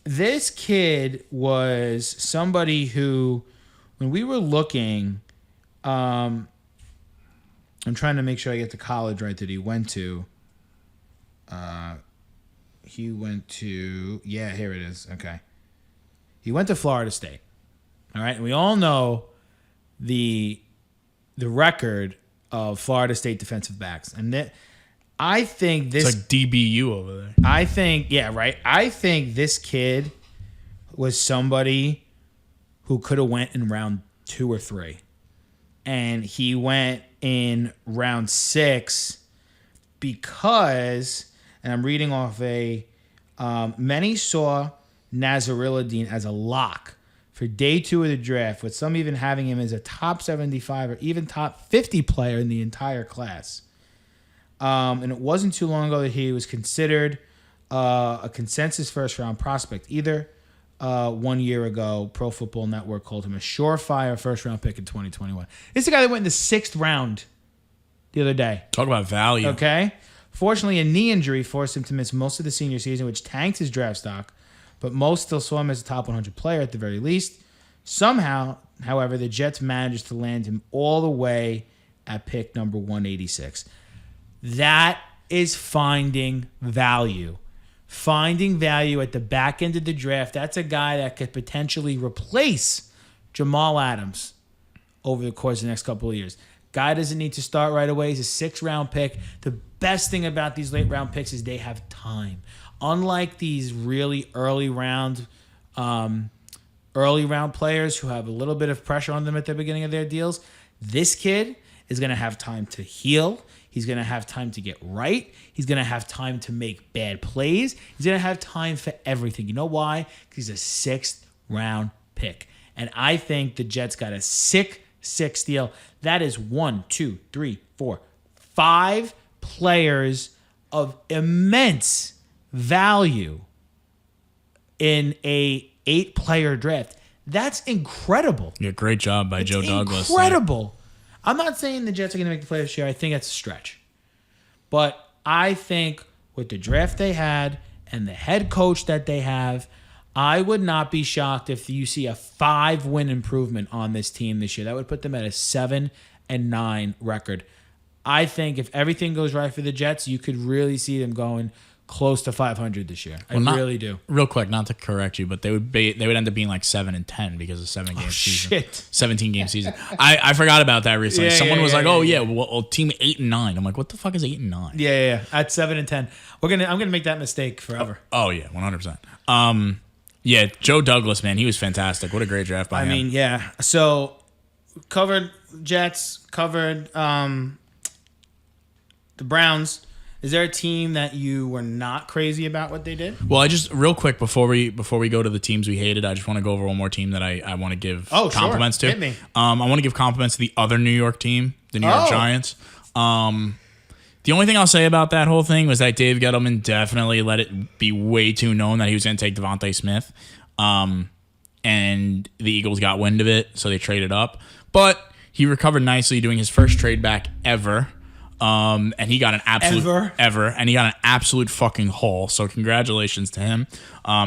this kid was somebody who, when we were looking, I'm trying to make sure I get the college right that he went to. Here it is. Okay. He went to Florida State. All right. And we all know the record of Florida State defensive backs. And I think this... It's like DBU over there. I think this kid was somebody who could have went in round 2 or 3. And he went in round 6 because, and I'm reading off many saw Nazariladeen as a lock for day 2 of the draft, with some even having him as a top 75 or even top 50 player in the entire class. And it wasn't too long ago that he was considered a consensus first-round prospect. Either 1 year ago, Pro Football Network called him a surefire first-round pick in 2021. This is the guy that went in the 6th round the other day. Talk about value. Okay? Fortunately, a knee injury forced him to miss most of the senior season, which tanked his draft stock, but most still saw him as a top 100 player at the very least. Somehow, however, the Jets managed to land him all the way at pick number 186. That is finding value. Finding value at the back end of the draft. That's a guy that could potentially replace Jamal Adams over the course of the next couple of years. Guy doesn't need to start right away. He's a 6th-round pick. The best thing about these late-round picks is they have time. Unlike these really early round players who have a little bit of pressure on them at the beginning of their deals, this kid is going to have time to heal. He's going to have time to get right. He's going to have time to make bad plays. He's going to have time for everything. You know why? Because he's a 6th round pick. And I think the Jets got a sick deal. That is 1, 2, 3, 4, 5 players of immense value in a 8-player draft. That's incredible. Yeah, great job by Joe Douglas. Incredible. I'm not saying the Jets are going to make the playoffs this year. I think that's a stretch. But I think with the draft they had and the head coach that they have, I would not be shocked if you see a 5-win improvement on this team this year. That would put them at a 7-9 record. I think if everything goes right for the Jets, you could really see them going close to 500 this year. I really do. Real quick, not to correct you, but they would end up being like 7-10 because of 7-game season. Shit. 17-game season. I forgot about that recently. Yeah, Someone was like, yeah. well, team 8 and 9. I'm like, what the fuck is 8 and 9? Yeah. At 7-10, I'm gonna make that mistake forever. Oh yeah, 100%. Yeah, Joe Douglas, man, he was fantastic. What a great draft by him. I mean, yeah. So covered Jets, covered the Browns. Is there a team that you were not crazy about what they did? Well, I just real quick before we go to the teams we hated, I just want to go over one more team that I want to give compliments to. Hit me. I want to give compliments to the other New York team, the New York Giants. The only thing I'll say about that whole thing was that Dave Gettleman definitely let it be way too known that he was going to take Devontae Smith. And the Eagles got wind of it, so they traded up. But he recovered nicely doing his first trade back ever. And he got an absolute and he got an absolute fucking haul. So congratulations to him.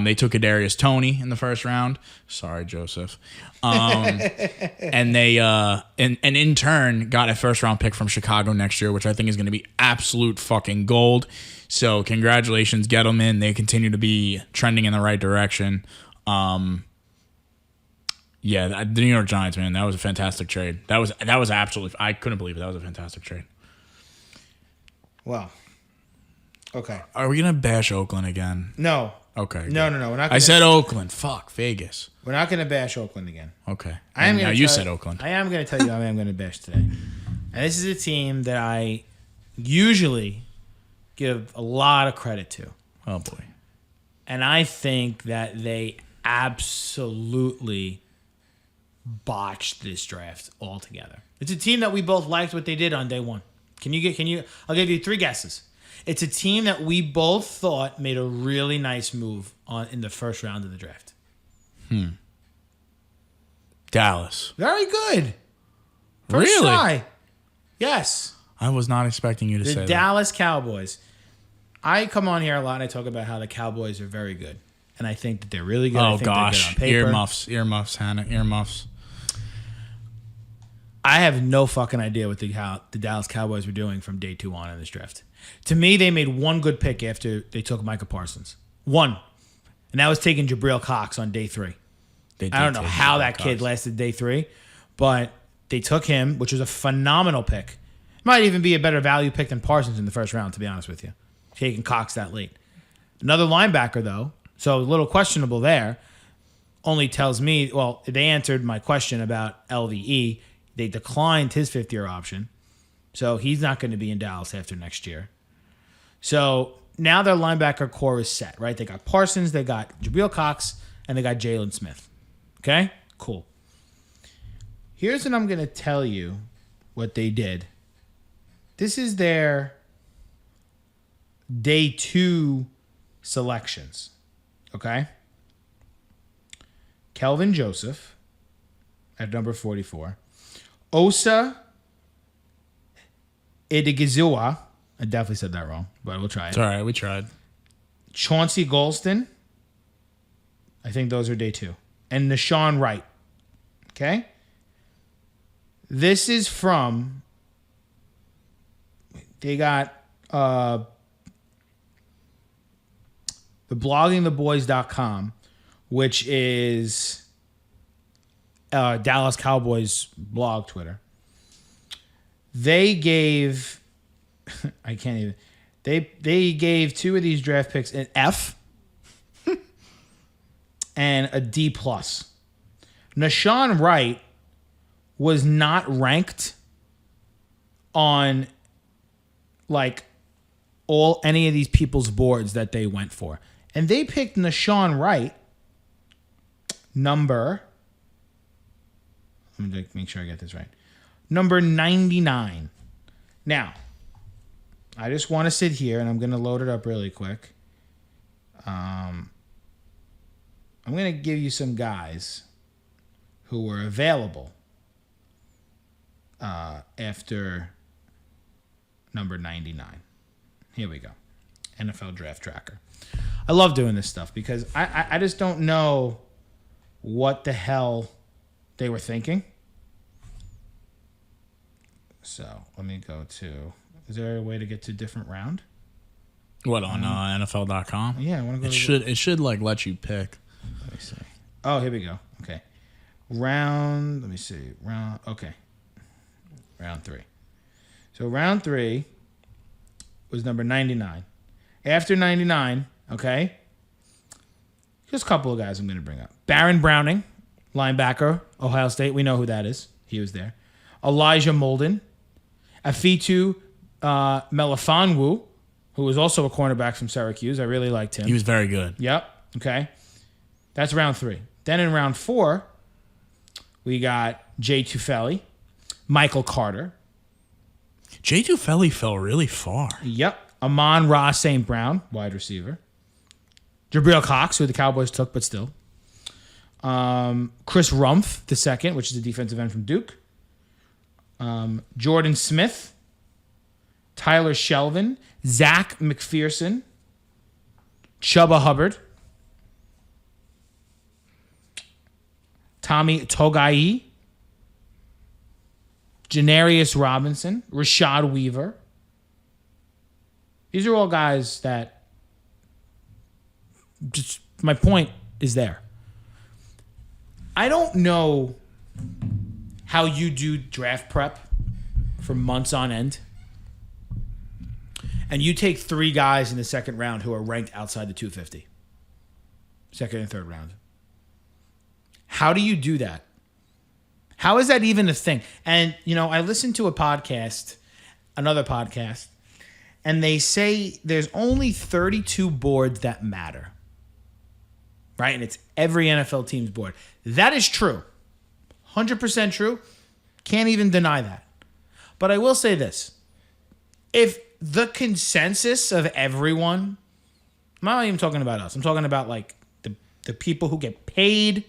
They took Kadarius Toney in the first round. Sorry, Joseph. And they and in turn got a first round pick from Chicago next year, which I think is going to be absolute fucking gold. So congratulations, Gettleman. They continue to be trending in the right direction. Yeah, the New York Giants, man, that was a fantastic trade. That was absolutely. I couldn't believe it. That was a fantastic trade. Well, okay. Are we gonna bash Oakland again? No. Okay. No. We're not. I said Oakland. Fuck Vegas. We're not gonna bash Oakland again. Okay. You said Oakland. I am gonna tell you. I am gonna bash today. And this is a team that I usually give a lot of credit to. Oh boy. And I think that they absolutely botched this draft altogether. It's a team that we both liked what they did on day one. I'll give you 3 guesses. It's a team that we both thought made a really nice move in the first round of the draft. Dallas. Very good. First Really? try. Yes. I was not expecting you to say The Dallas Cowboys. I come on here a lot and I talk about how the Cowboys are very good. And I think that they're really good. that. I Oh think they're good gosh. on paper. Earmuffs, Hannah. Earmuffs. I have no fucking idea what the Dallas Cowboys were doing from day 2 on in this draft. To me, they made one good pick after they took Micah Parsons. One. And that was taking Jabril Cox on day 3. I don't know how that kid lasted day 3, but they took him, which was a phenomenal pick. Might even be a better value pick than Parsons in the first round, to be honest with you. Taking Cox that late. Another linebacker, though, so a little questionable there, only tells me, well, they answered my question about LVE. They declined his 5th-year option, so he's not going to be in Dallas after next year. So now their linebacker core is set, right? They got Parsons, they got Jabril Cox, and they got Jalen Smith. Okay? Cool. Here's what I'm going to tell you what they did. This is their day 2 selections. Okay? Kelvin Joseph at number 44. Osa Idigizua. I definitely said that wrong, but we'll try it. It's all right. We tried. Chauncey Golston. I think those are day 2. And Nashawn Wright. Okay? This is from... They got the bloggingtheboys.com, which is Dallas Cowboys blog Twitter. They gave... I can't even... They gave 2 of these draft picks an F and a D+. Nashawn Wright was not ranked on like any of these people's boards that they went for. And they picked Nashawn Wright, number, let me make sure I get this right, number 99. Now, I just want to sit here, and I'm going to load it up really quick. I'm going to give you some guys who were available after number 99. Here we go. NFL Draft Tracker. I love doing this stuff because I just don't know what the hell they were thinking. So let me go to... Is there a way to get to a different round? What, on NFL.com? Yeah, I want to go. It should like let you pick. Let me see. Oh, here we go. Okay. Round. Let me see. Round. Okay. Round 3. So round 3 was number 99. After 99, okay. Just a couple of guys I'm going to bring up. Baron Browning, linebacker, Ohio State. We know who that is. He was there. Elijah Molden. Afitu Melifonwu, who was also a cornerback from Syracuse. I really liked him. He was very good. Yep. Okay. That's round 3. Then in round 4, we got Jay Tufeli, Michael Carter. Jay Tufeli fell really far. Yep. Amon-Ra St. Brown, wide receiver. Jabril Cox, who the Cowboys took, but still. Chris Rumph, the second, which is a defensive end from Duke. Jordan Smith. Tyler Shelvin, Zach McPherson, Chubba Hubbard, Tommy Togai, Janarius Robinson, Rashad Weaver. These are all guys that just, my point is there. I don't know how you do draft prep for months on end. And you take 3 guys in the second round who are ranked outside the 250. Second and third round. How do you do that? How is that even a thing? And, I listened to another podcast, and they say there's only 32 boards that matter. Right? And it's every NFL team's board. That is true. 100% true. Can't even deny that. But I will say this. If the consensus of everyone, I'm not even talking about us. I'm talking about like the people who get paid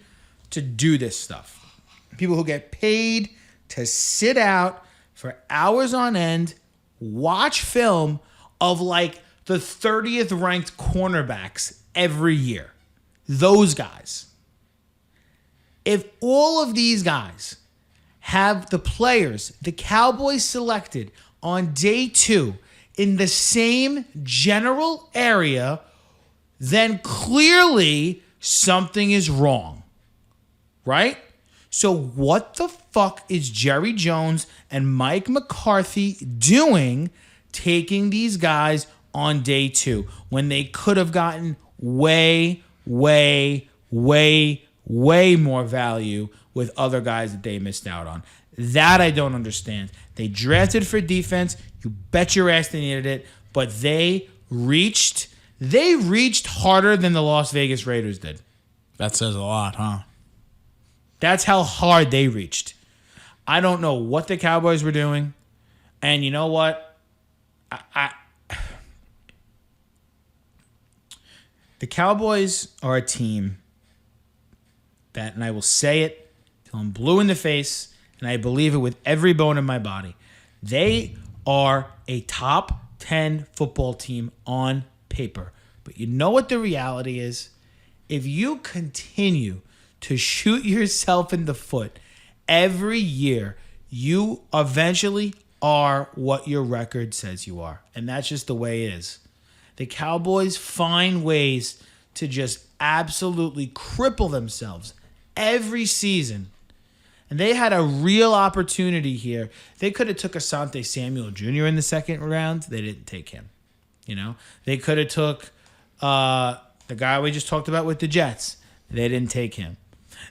to do this stuff. People who get paid to sit out for hours on end, watch film of like the 30th ranked cornerbacks every year. Those guys. If all of these guys have the players the Cowboys selected on day 2 in the same general area, then clearly something is wrong. Right? So what the fuck is Jerry Jones and Mike McCarthy doing taking these guys on day 2 when they could have gotten way, way, way, way more value with other guys that they missed out on? That I don't understand. They drafted for defense. You bet your ass they needed it. But they reached harder than the Las Vegas Raiders did. That says a lot, huh? That's how hard they reached. I don't know what the Cowboys were doing. And you know what? The Cowboys are a team that, and I will say it till I'm blue in the face, and I believe it with every bone in my body, they are a top 10 football team on paper. But you know what the reality is? If you continue to shoot yourself in the foot every year, you eventually are what your record says you are. And that's just the way it is. The Cowboys find ways to just absolutely cripple themselves every season. And they had a real opportunity here. They could have took Asante Samuel Jr. in the second round. They didn't take him. They could have took the guy we just talked about with the Jets. They didn't take him.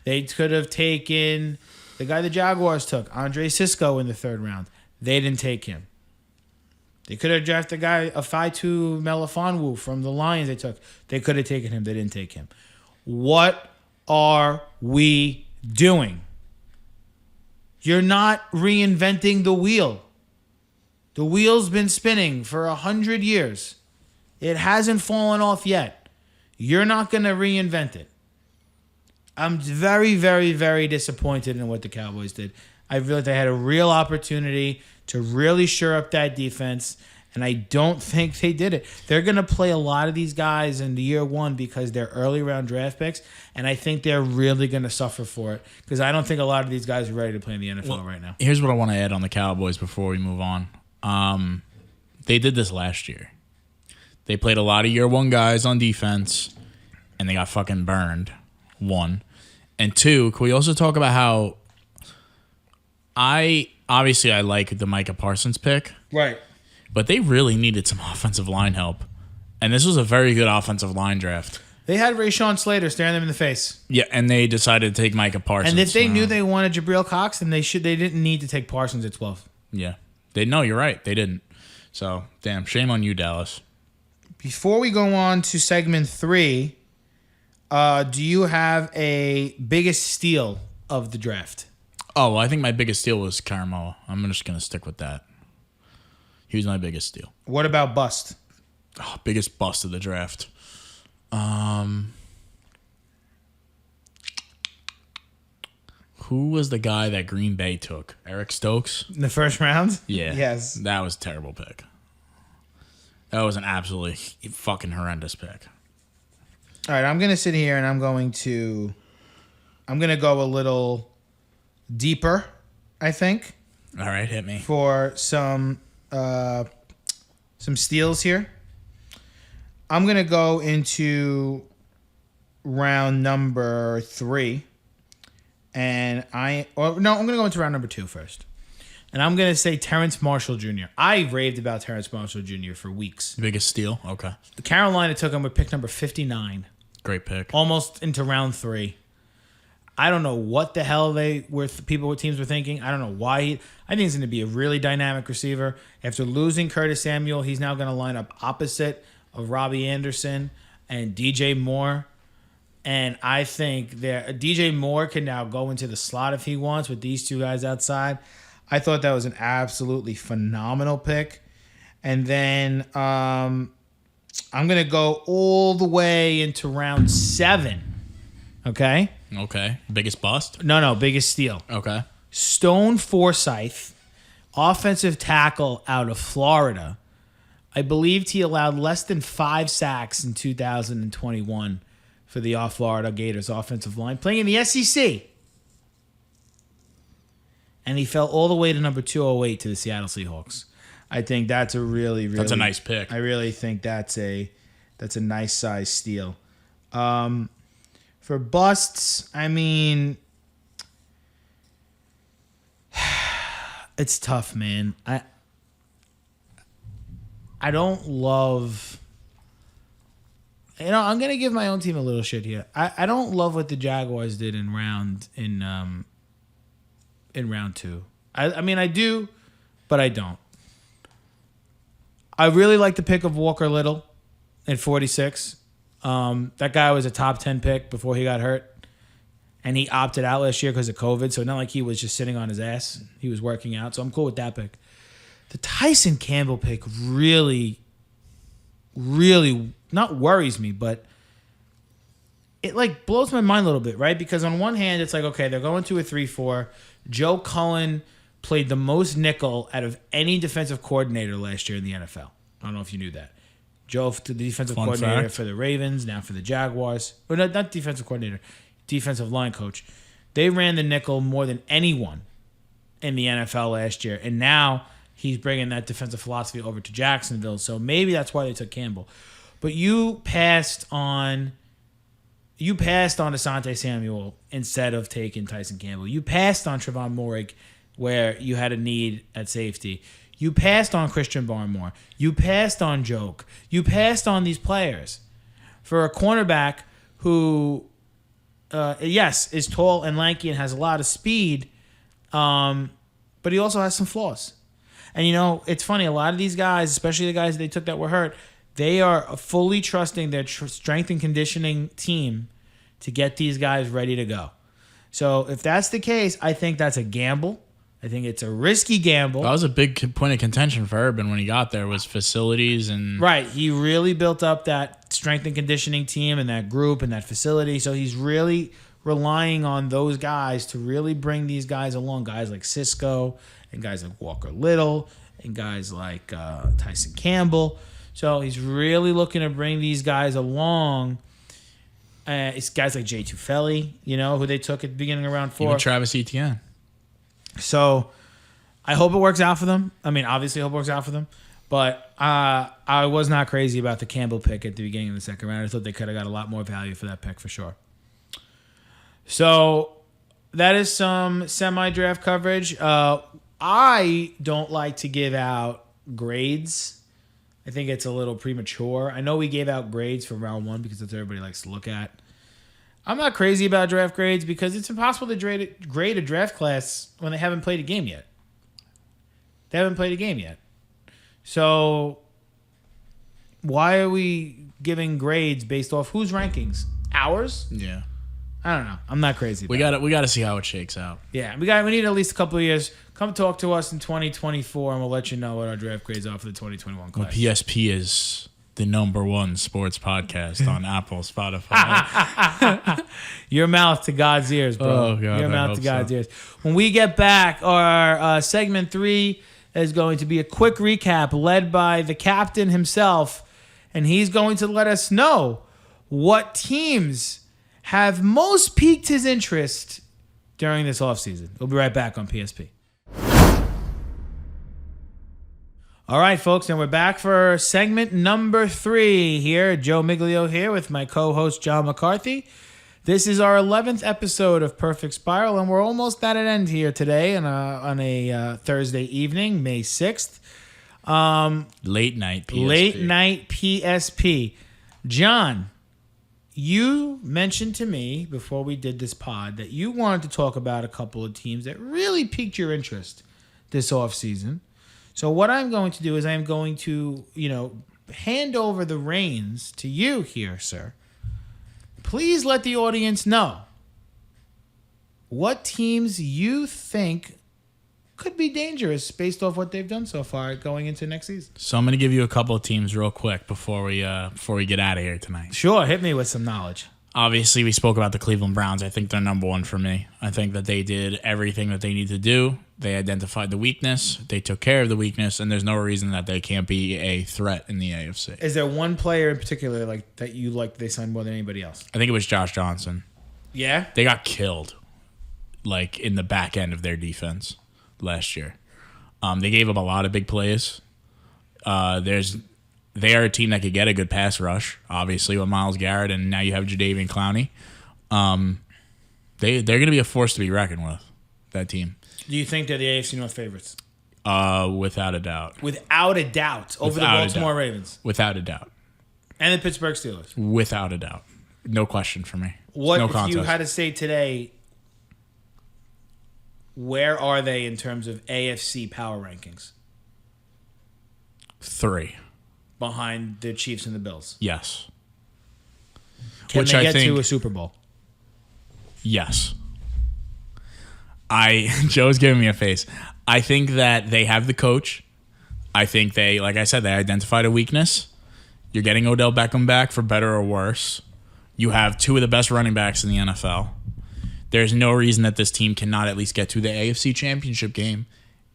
They could have taken the guy the Jaguars took, Andre Sisco, in the third round. They didn't take him. They could have drafted a guy, a Faitu Melifonwu from the Lions they took. They could have taken him. They didn't take him. What are we doing? You're not reinventing the wheel. The wheel's been spinning for 100 years. It hasn't fallen off yet. You're not going to reinvent it. I'm very, very, very disappointed in what the Cowboys did. I feel like they had a real opportunity to really shore up that defense, and I don't think they did it. They're going to play a lot of these guys in the year one because they're early round draft picks, and I think they're really going to suffer for it because I don't think a lot of these guys are ready to play in the NFL right now. Here's what I want to add on the Cowboys before we move on. They did this last year. They played a lot of year one guys on defense, and they got fucking burned. One. And two, can we also talk about how I like the Micah Parsons pick. Right. But they really needed some offensive line help. And this was a very good offensive line draft. They had Rashawn Slater staring them in the face. Yeah, and they decided to take Micah Parsons. And if they knew they wanted Jabril Cox, then they didn't need to take Parsons at 12. Yeah. No, you're right. They didn't. So, damn, shame on you, Dallas. Before we go on to segment 3, do you have a biggest steal of the draft? Oh, well, I think my biggest steal was Karamoa. I'm just going to stick with that. He was my biggest steal. What about bust? Oh, biggest bust of the draft. Who was the guy that Green Bay took? Eric Stokes? In the first round? Yeah. Yes. That was a terrible pick. That was an absolutely fucking horrendous pick. All right, I'm going to sit here and I'm going to go a little deeper, I think. All right, hit me. For some steals here. I'm going to go into round number 3. And I'm going to go into round number 2 first. And I'm going to say Terrence Marshall Jr. I raved about Terrence Marshall Jr. for weeks. Biggest steal? Okay. Think took him with pick number 59. Great pick. Almost into round 3. I don't know what the hell teams were thinking. I don't know why. I think he's going to be a really dynamic receiver. After losing Curtis Samuel, he's now going to line up opposite of Robbie Anderson and DJ Moore. And I think DJ Moore can now go into the slot if he wants with these two guys outside. I thought that was an absolutely phenomenal pick. And then I'm going to go all the way into round 7. Okay? Okay. Biggest bust? No, biggest steal. Okay. Stone Forsythe, offensive tackle out of Florida. I believed he allowed less than 5 sacks in 2021 for the Florida Gators offensive line, playing in the SEC. And he fell all the way to number 208 to the Seattle Seahawks. I think that's a really, really... That's a nice pick. I really think that's a nice size steal. For busts, I mean... It's tough, man. I don't love... I'm going to give my own team a little shit here. I don't love what the Jaguars did in round 2. I mean, I do, but I don't. I really like the pick of Walker Little at 46. That guy was a top 10 pick before he got hurt. And he opted out last year because of COVID. So not like he was just sitting on his ass. He was working out. So I'm cool with that pick. The Tyson Campbell pick really, really not worries me, but it like blows my mind a little bit, right? Because on one hand, it's like, okay, they're going to a 3-4. Joe Cullen played the most nickel out of any defensive coordinator last year in the NFL. I don't know if you knew that. Joe, the defensive coordinator for the Ravens, now for the Jaguars. Or not defensive coordinator, defensive line coach. They ran the nickel more than anyone in the NFL last year. And now he's bringing that defensive philosophy over to Jacksonville. So maybe that's why they took Campbell. But you passed on Asante Samuel instead of taking Tyson Campbell. You passed on Trevon Moehrig where you had a need at safety. You passed on Christian Barmore. You passed on Joke. You passed on these players for a cornerback who, yes, is tall and lanky and has a lot of speed, but he also has some flaws. And, it's funny. A lot of these guys, especially the guys they took that were hurt, they are fully trusting their strength and conditioning team to get these guys ready to go. So if that's the case, I think that's a gamble. I think it's a risky gamble. That was a big point of contention for Urban when he got there was facilities and... Right. He really built up that strength and conditioning team and that group and that facility. So he's really relying on those guys to really bring these guys along. Guys like Cisco and guys like Walker Little and guys like Tyson Campbell. So he's really looking to bring these guys along. It's guys like Jay Tufeli, who they took at the beginning of round 4. Even Travis Etienne. So I hope it works out for them. I mean, obviously, I hope it works out for them. But I was not crazy about the Campbell pick at the beginning of the second round. I thought they could have got a lot more value for that pick for sure. So that is some semi-draft coverage. I don't like to give out grades. I think it's a little premature. I know we gave out grades for round 1 because that's what everybody likes to look at. I'm not crazy about draft grades because it's impossible to grade a draft class when they haven't played a game yet. They haven't played a game yet. So why are we giving grades based off whose rankings? Ours? Yeah. I don't know. I'm not crazy. We got to see how it shakes out. Yeah, we need at least a couple of years. Come talk to us in 2024, and we'll let you know what our draft grades are for the 2021 class. Well, PSP is the #1 sports podcast on Apple, Spotify. Your mouth to God's ears, bro. Oh, God, Your I mouth hope to God's so. ears. When we get back, our segment 3 is going to be a quick recap led by the captain himself, and he's going to let us know what teams have most piqued his interest during this offseason. We'll be right back on PSP. All right, folks, and we're back for segment number 3 here. Joe Miglio here with my co-host John McCarthy. This is our 11th episode of Perfect Spiral, and we're almost at an end here today on a Thursday evening, May 6th. Late night PSP. Late night PSP. John, you mentioned to me before we did this pod that you wanted to talk about a couple of teams that really piqued your interest this offseason. So what I'm going to do is I'm going to, hand over the reins to you here, sir. Please let the audience know what teams you think could be dangerous based off what they've done so far going into next season. So I'm going to give you a couple of teams real quick before we get out of here tonight. Sure, hit me with some knowledge. Obviously, we spoke about the Cleveland Browns. I think they're #1 for me. I think that they did everything that they need to do. They identified the weakness. They took care of the weakness, and there's no reason that they can't be a threat in the AFC. Is there one player in particular that you like they signed more than anybody else? I think it was Josh Johnson. Yeah? They got killed, in the back end of their defense last year. They gave up a lot of big plays. They are a team that could get a good pass rush, obviously, with Myles Garrett, and now you have Jadeveon Clowney. They're going to be a force to be reckoned with, that team. Do you think they're the AFC North favorites? Without a doubt. Without a doubt. Over the Baltimore Ravens. Without a doubt. And the Pittsburgh Steelers. Without a doubt. No question for me. What no if contest. you had to say today, where are they in terms of AFC power rankings? 3. Behind the Chiefs and the Bills. Yes. Can they get to a Super Bowl? Yes. Joe's giving me a face. I think that they have the coach. I think they, like I said, they identified a weakness. You're getting Odell Beckham back for better or worse. You have 2 of the best running backs in the NFL. There's no reason that this team cannot at least get to the AFC Championship game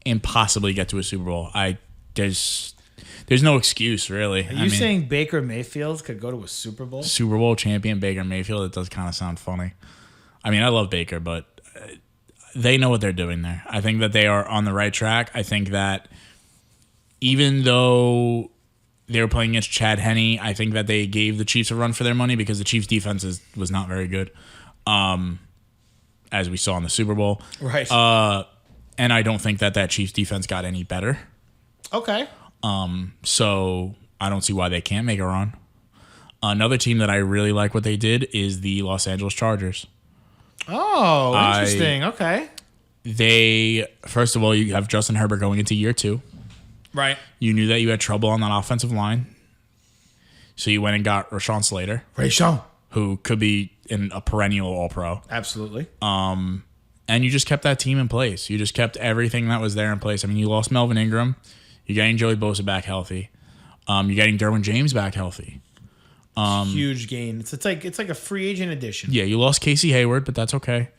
and possibly get to a Super Bowl. There's no excuse, really. Are you saying Baker Mayfield could go to a Super Bowl? Super Bowl champion Baker Mayfield? It does kind of sound funny. I mean, I love Baker, but they know what they're doing there. I think that they are on the right track. I think that even though they were playing against Chad Henne, I think that they gave the Chiefs a run for their money because the Chiefs' defense was not very good, as we saw in the Super Bowl. Right. And I don't think that Chiefs' defense got any better. Okay. So I don't see why they can't make a run. Another team that I really like what they did is the Los Angeles Chargers. Oh, interesting. Okay. First of all, you have Justin Herbert going into year 2. Right. You knew that you had trouble on that offensive line. So you went and got Rashawn Slater, who could be a perennial All-Pro. Absolutely. And you just kept that team in place. You just kept everything that was there in place. I mean, you lost Melvin Ingram. You're getting Joey Bosa back healthy. You're getting Derwin James back healthy. Huge gain. It's like a free agent addition. Yeah, you lost Casey Hayward, but that's okay.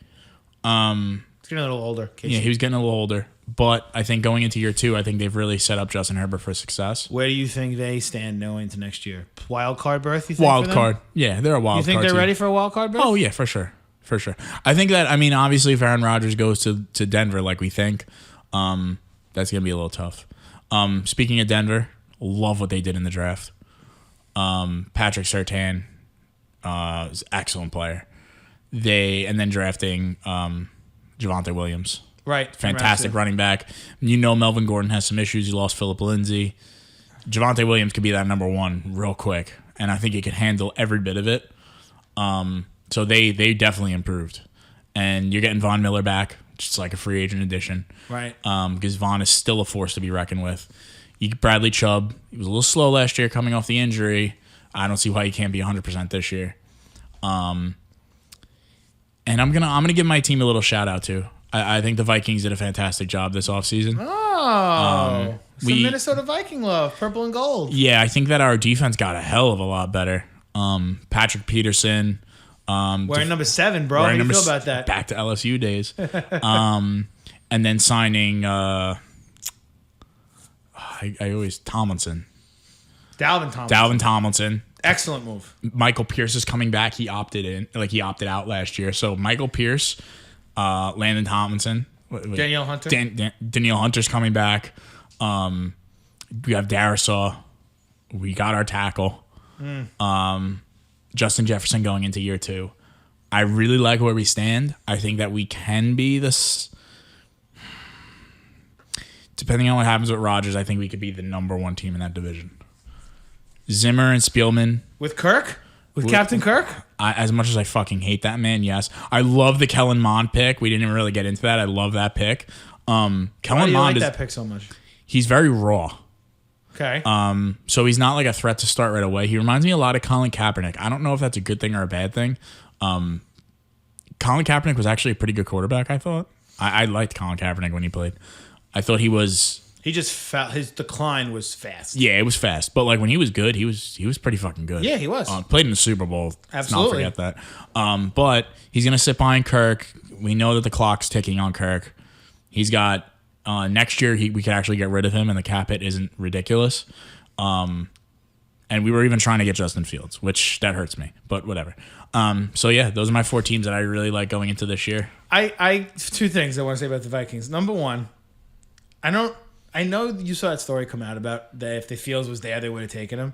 He's getting a little older. Casey. Yeah, he was getting a little older. But I think going into year 2, I think they've really set up Justin Herbert for success. Where do you think they stand going into next year? Wild card berth, you think? Wild card. Yeah, they're a wild card. You think they're team. ready for a wild card berth? Oh, yeah, for sure. For sure. I think that, I mean, obviously, if Aaron Rodgers goes to Denver like we think, that's going to be a little tough. Speaking of Denver, love what they did in the draft. Patrick Surtain is an excellent player. And then drafting Javonte Williams. Right. Fantastic running back. You know Melvin Gordon has some issues. You lost Phillip Lindsay. Javonte Williams could be that number 1 real quick, and I think he could handle every bit of it. So they definitely improved. And you're getting Von Miller back, just like a free agent addition. Right. Because Von is still a force to be reckoned with. You get Bradley Chubb. He was a little slow last year coming off the injury. I don't see why he can't be 100% this year. And I'm gonna give my team a little shout out too. I think the Vikings did a fantastic job this offseason. Oh, some Minnesota Viking love, purple and gold. Yeah, I think that our defense got a hell of a lot better. Patrick Peterson. Wearing number 7, bro. How do you feel about that? Back to LSU days. And then signing, I always, Tomlinson. Dalvin Tomlinson. Excellent move. Michael Pierce is coming back. He opted out last year. So Michael Pierce, Landon Tomlinson, Danielle Hunter. Danielle Hunter's coming back. We have Darisaw. We got our tackle. Justin Jefferson going into year 2. I really like where we stand. I think that we can be this. Depending on what happens with Rodgers, I think we could be the number 1 team in that division. Zimmer and Spielman. With Kirk? With Captain Kirk? As much as I fucking hate that man, yes. I love the Kellen Mond pick. We didn't even really get into that. I love that pick. Kellen Why do you Mond like that pick so much? He's very raw. Okay. So he's not like a threat to start right away. He reminds me a lot of Colin Kaepernick. I don't know if that's a good thing or a bad thing. Colin Kaepernick was actually a pretty good quarterback, I thought. I liked Colin Kaepernick when he played. I thought he was... He just felt his decline was fast. Yeah, it was fast. But like when he was good, he was pretty fucking good. Yeah, he was. Played in the Super Bowl. Absolutely. Let's not forget that. But he's going to sit behind Kirk. We know that the clock's ticking on Kirk. He's got... next year, we could actually get rid of him, and the cap hit isn't ridiculous. And we were even trying to get Justin Fields, which that hurts me, but whatever. So yeah, those are my 4 teams that I really like going into this year. I 2 things I want to say about the Vikings. Number 1, I know you saw that story come out about that if the Fields was there, they would have taken him.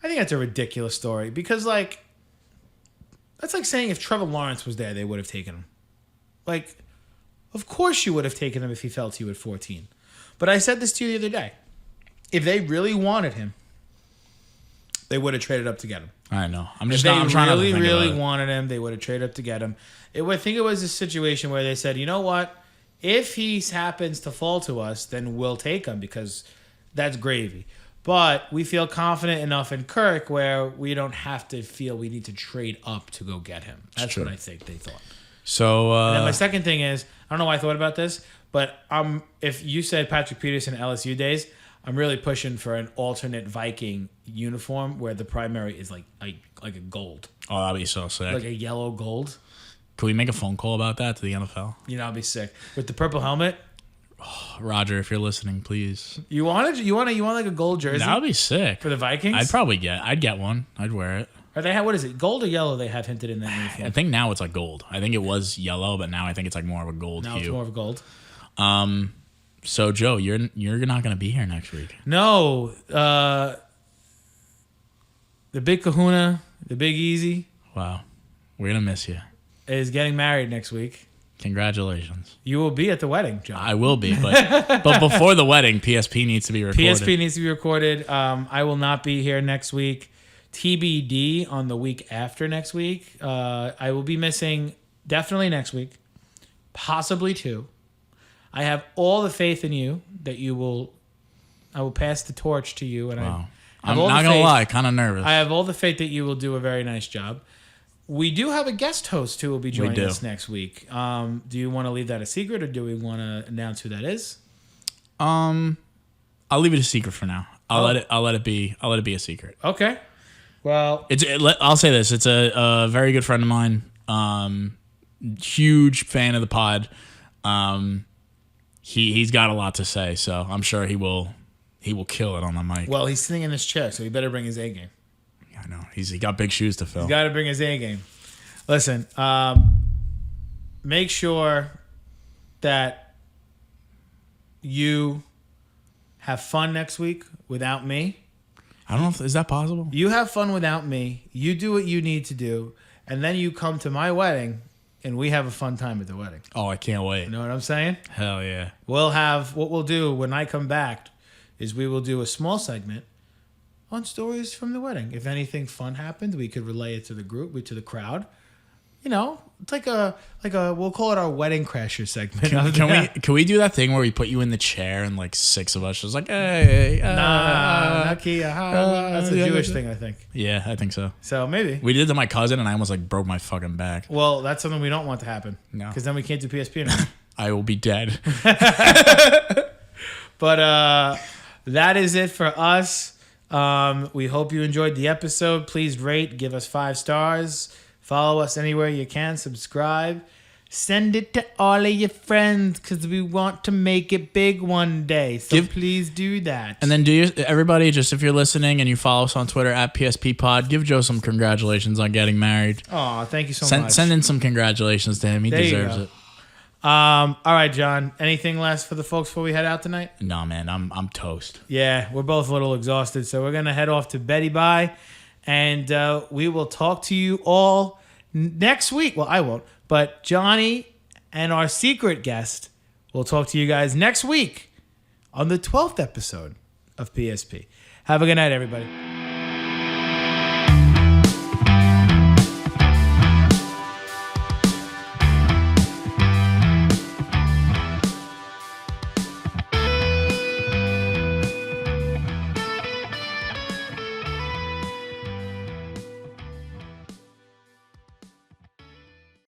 I think that's a ridiculous story because like that's like saying if Trevor Lawrence was there, they would have taken him. Like, of course you would have taken him if he fell to you at 14. But I said this to you the other day. If they really wanted him, they would have traded up to get him. I know. I'm trying to really wanted him, they would have traded up to get him. I think it was a situation where they said, you know what? If he happens to fall to us, then we'll take him because that's gravy. But we feel confident enough in Kirk where we don't have to feel we need to trade up to go get him. That's what I think they thought. So and then my second thing is, I don't know why I thought about this, but if you said Patrick Peterson LSU days, I'm really pushing for an alternate Viking uniform where the primary is like a gold. Oh, that'd be so sick. Like a yellow gold. Can we make a phone call about that to the NFL? You know, I'd be sick. With the purple helmet. Oh, Roger, if you're listening, please. You want like a gold jersey? That would be sick. For the Vikings? I'd get one. I'd wear it. Or they have, what is it? Gold or yellow they have hinted in that uniform? I think now it's like gold. I think it was yellow, but now I think it's like more of a gold hue. Now it's more of a gold. So Joe, you're not going to be here next week. No. The big kahuna, the big easy. Wow. We're going to miss you. Is getting married next week. Congratulations. You will be at the wedding, John. I will be, but before the wedding, PSP needs to be recorded. PSP needs to be recorded. I will not be here next week. TBD on the week after next week. I will be missing definitely next week, possibly 2. I have all the faith in you that you will I will pass the torch to you. And Wow. I I'm have all not the going to faith- lie, kind of nervous. I have all the faith that you will do a very nice job. We do have a guest host who will be joining us next week. Do you want to leave that a secret, or do we want to announce who that is? I'll leave it a secret for now. I'll let it be a secret. Okay. Well, I'll say this. It's a very good friend of mine. Huge fan of the pod. He's got a lot to say, so I'm sure he will kill it on the mic. well, he's sitting in this chair, so he better bring his A game. I know. He got big shoes to fill. He's got to bring his A game. Listen, make sure that you have fun next week without me. I don't know if is that possible. You have fun without me. You do what you need to do, and then you come to my wedding, and we have a fun time at the wedding. Oh, I can't wait. You know what I'm saying? Hell yeah. What we'll do when I come back is we will do a small segment on stories from the wedding. If anything fun happened, we could relay it to the group, to the crowd. You know, it's like a we'll call it our wedding crasher segment. Can we do that thing where we put you in the chair and like six of us just like hey That's a Jewish thing, I think. Yeah, I think so. So maybe We did it to my cousin and I almost like broke my fucking back. Well, that's something we don't want to happen. No. Because then we can't do PSP anymore. I will be dead. But that is it for us. We hope you enjoyed the episode. Please rate, give us 5 stars. Follow us anywhere you can. Subscribe. Send it to all of your friends because we want to make it big one day. So please do that. And then everybody, just if you're listening and you follow us on Twitter at PSP Pod, give Joe some congratulations on getting married. Oh, thank you so much. Send in some congratulations to him. He deserves it. All right, John. Anything last for the folks before we head out tonight? No, man, I'm toast. Yeah, we're both a little exhausted, so we're gonna head off to Betty Bye, and we will talk to you all next week. Well, I won't, but Johnny and our secret guest will talk to you guys next week on the 12th episode of PSP. Have a good night, everybody.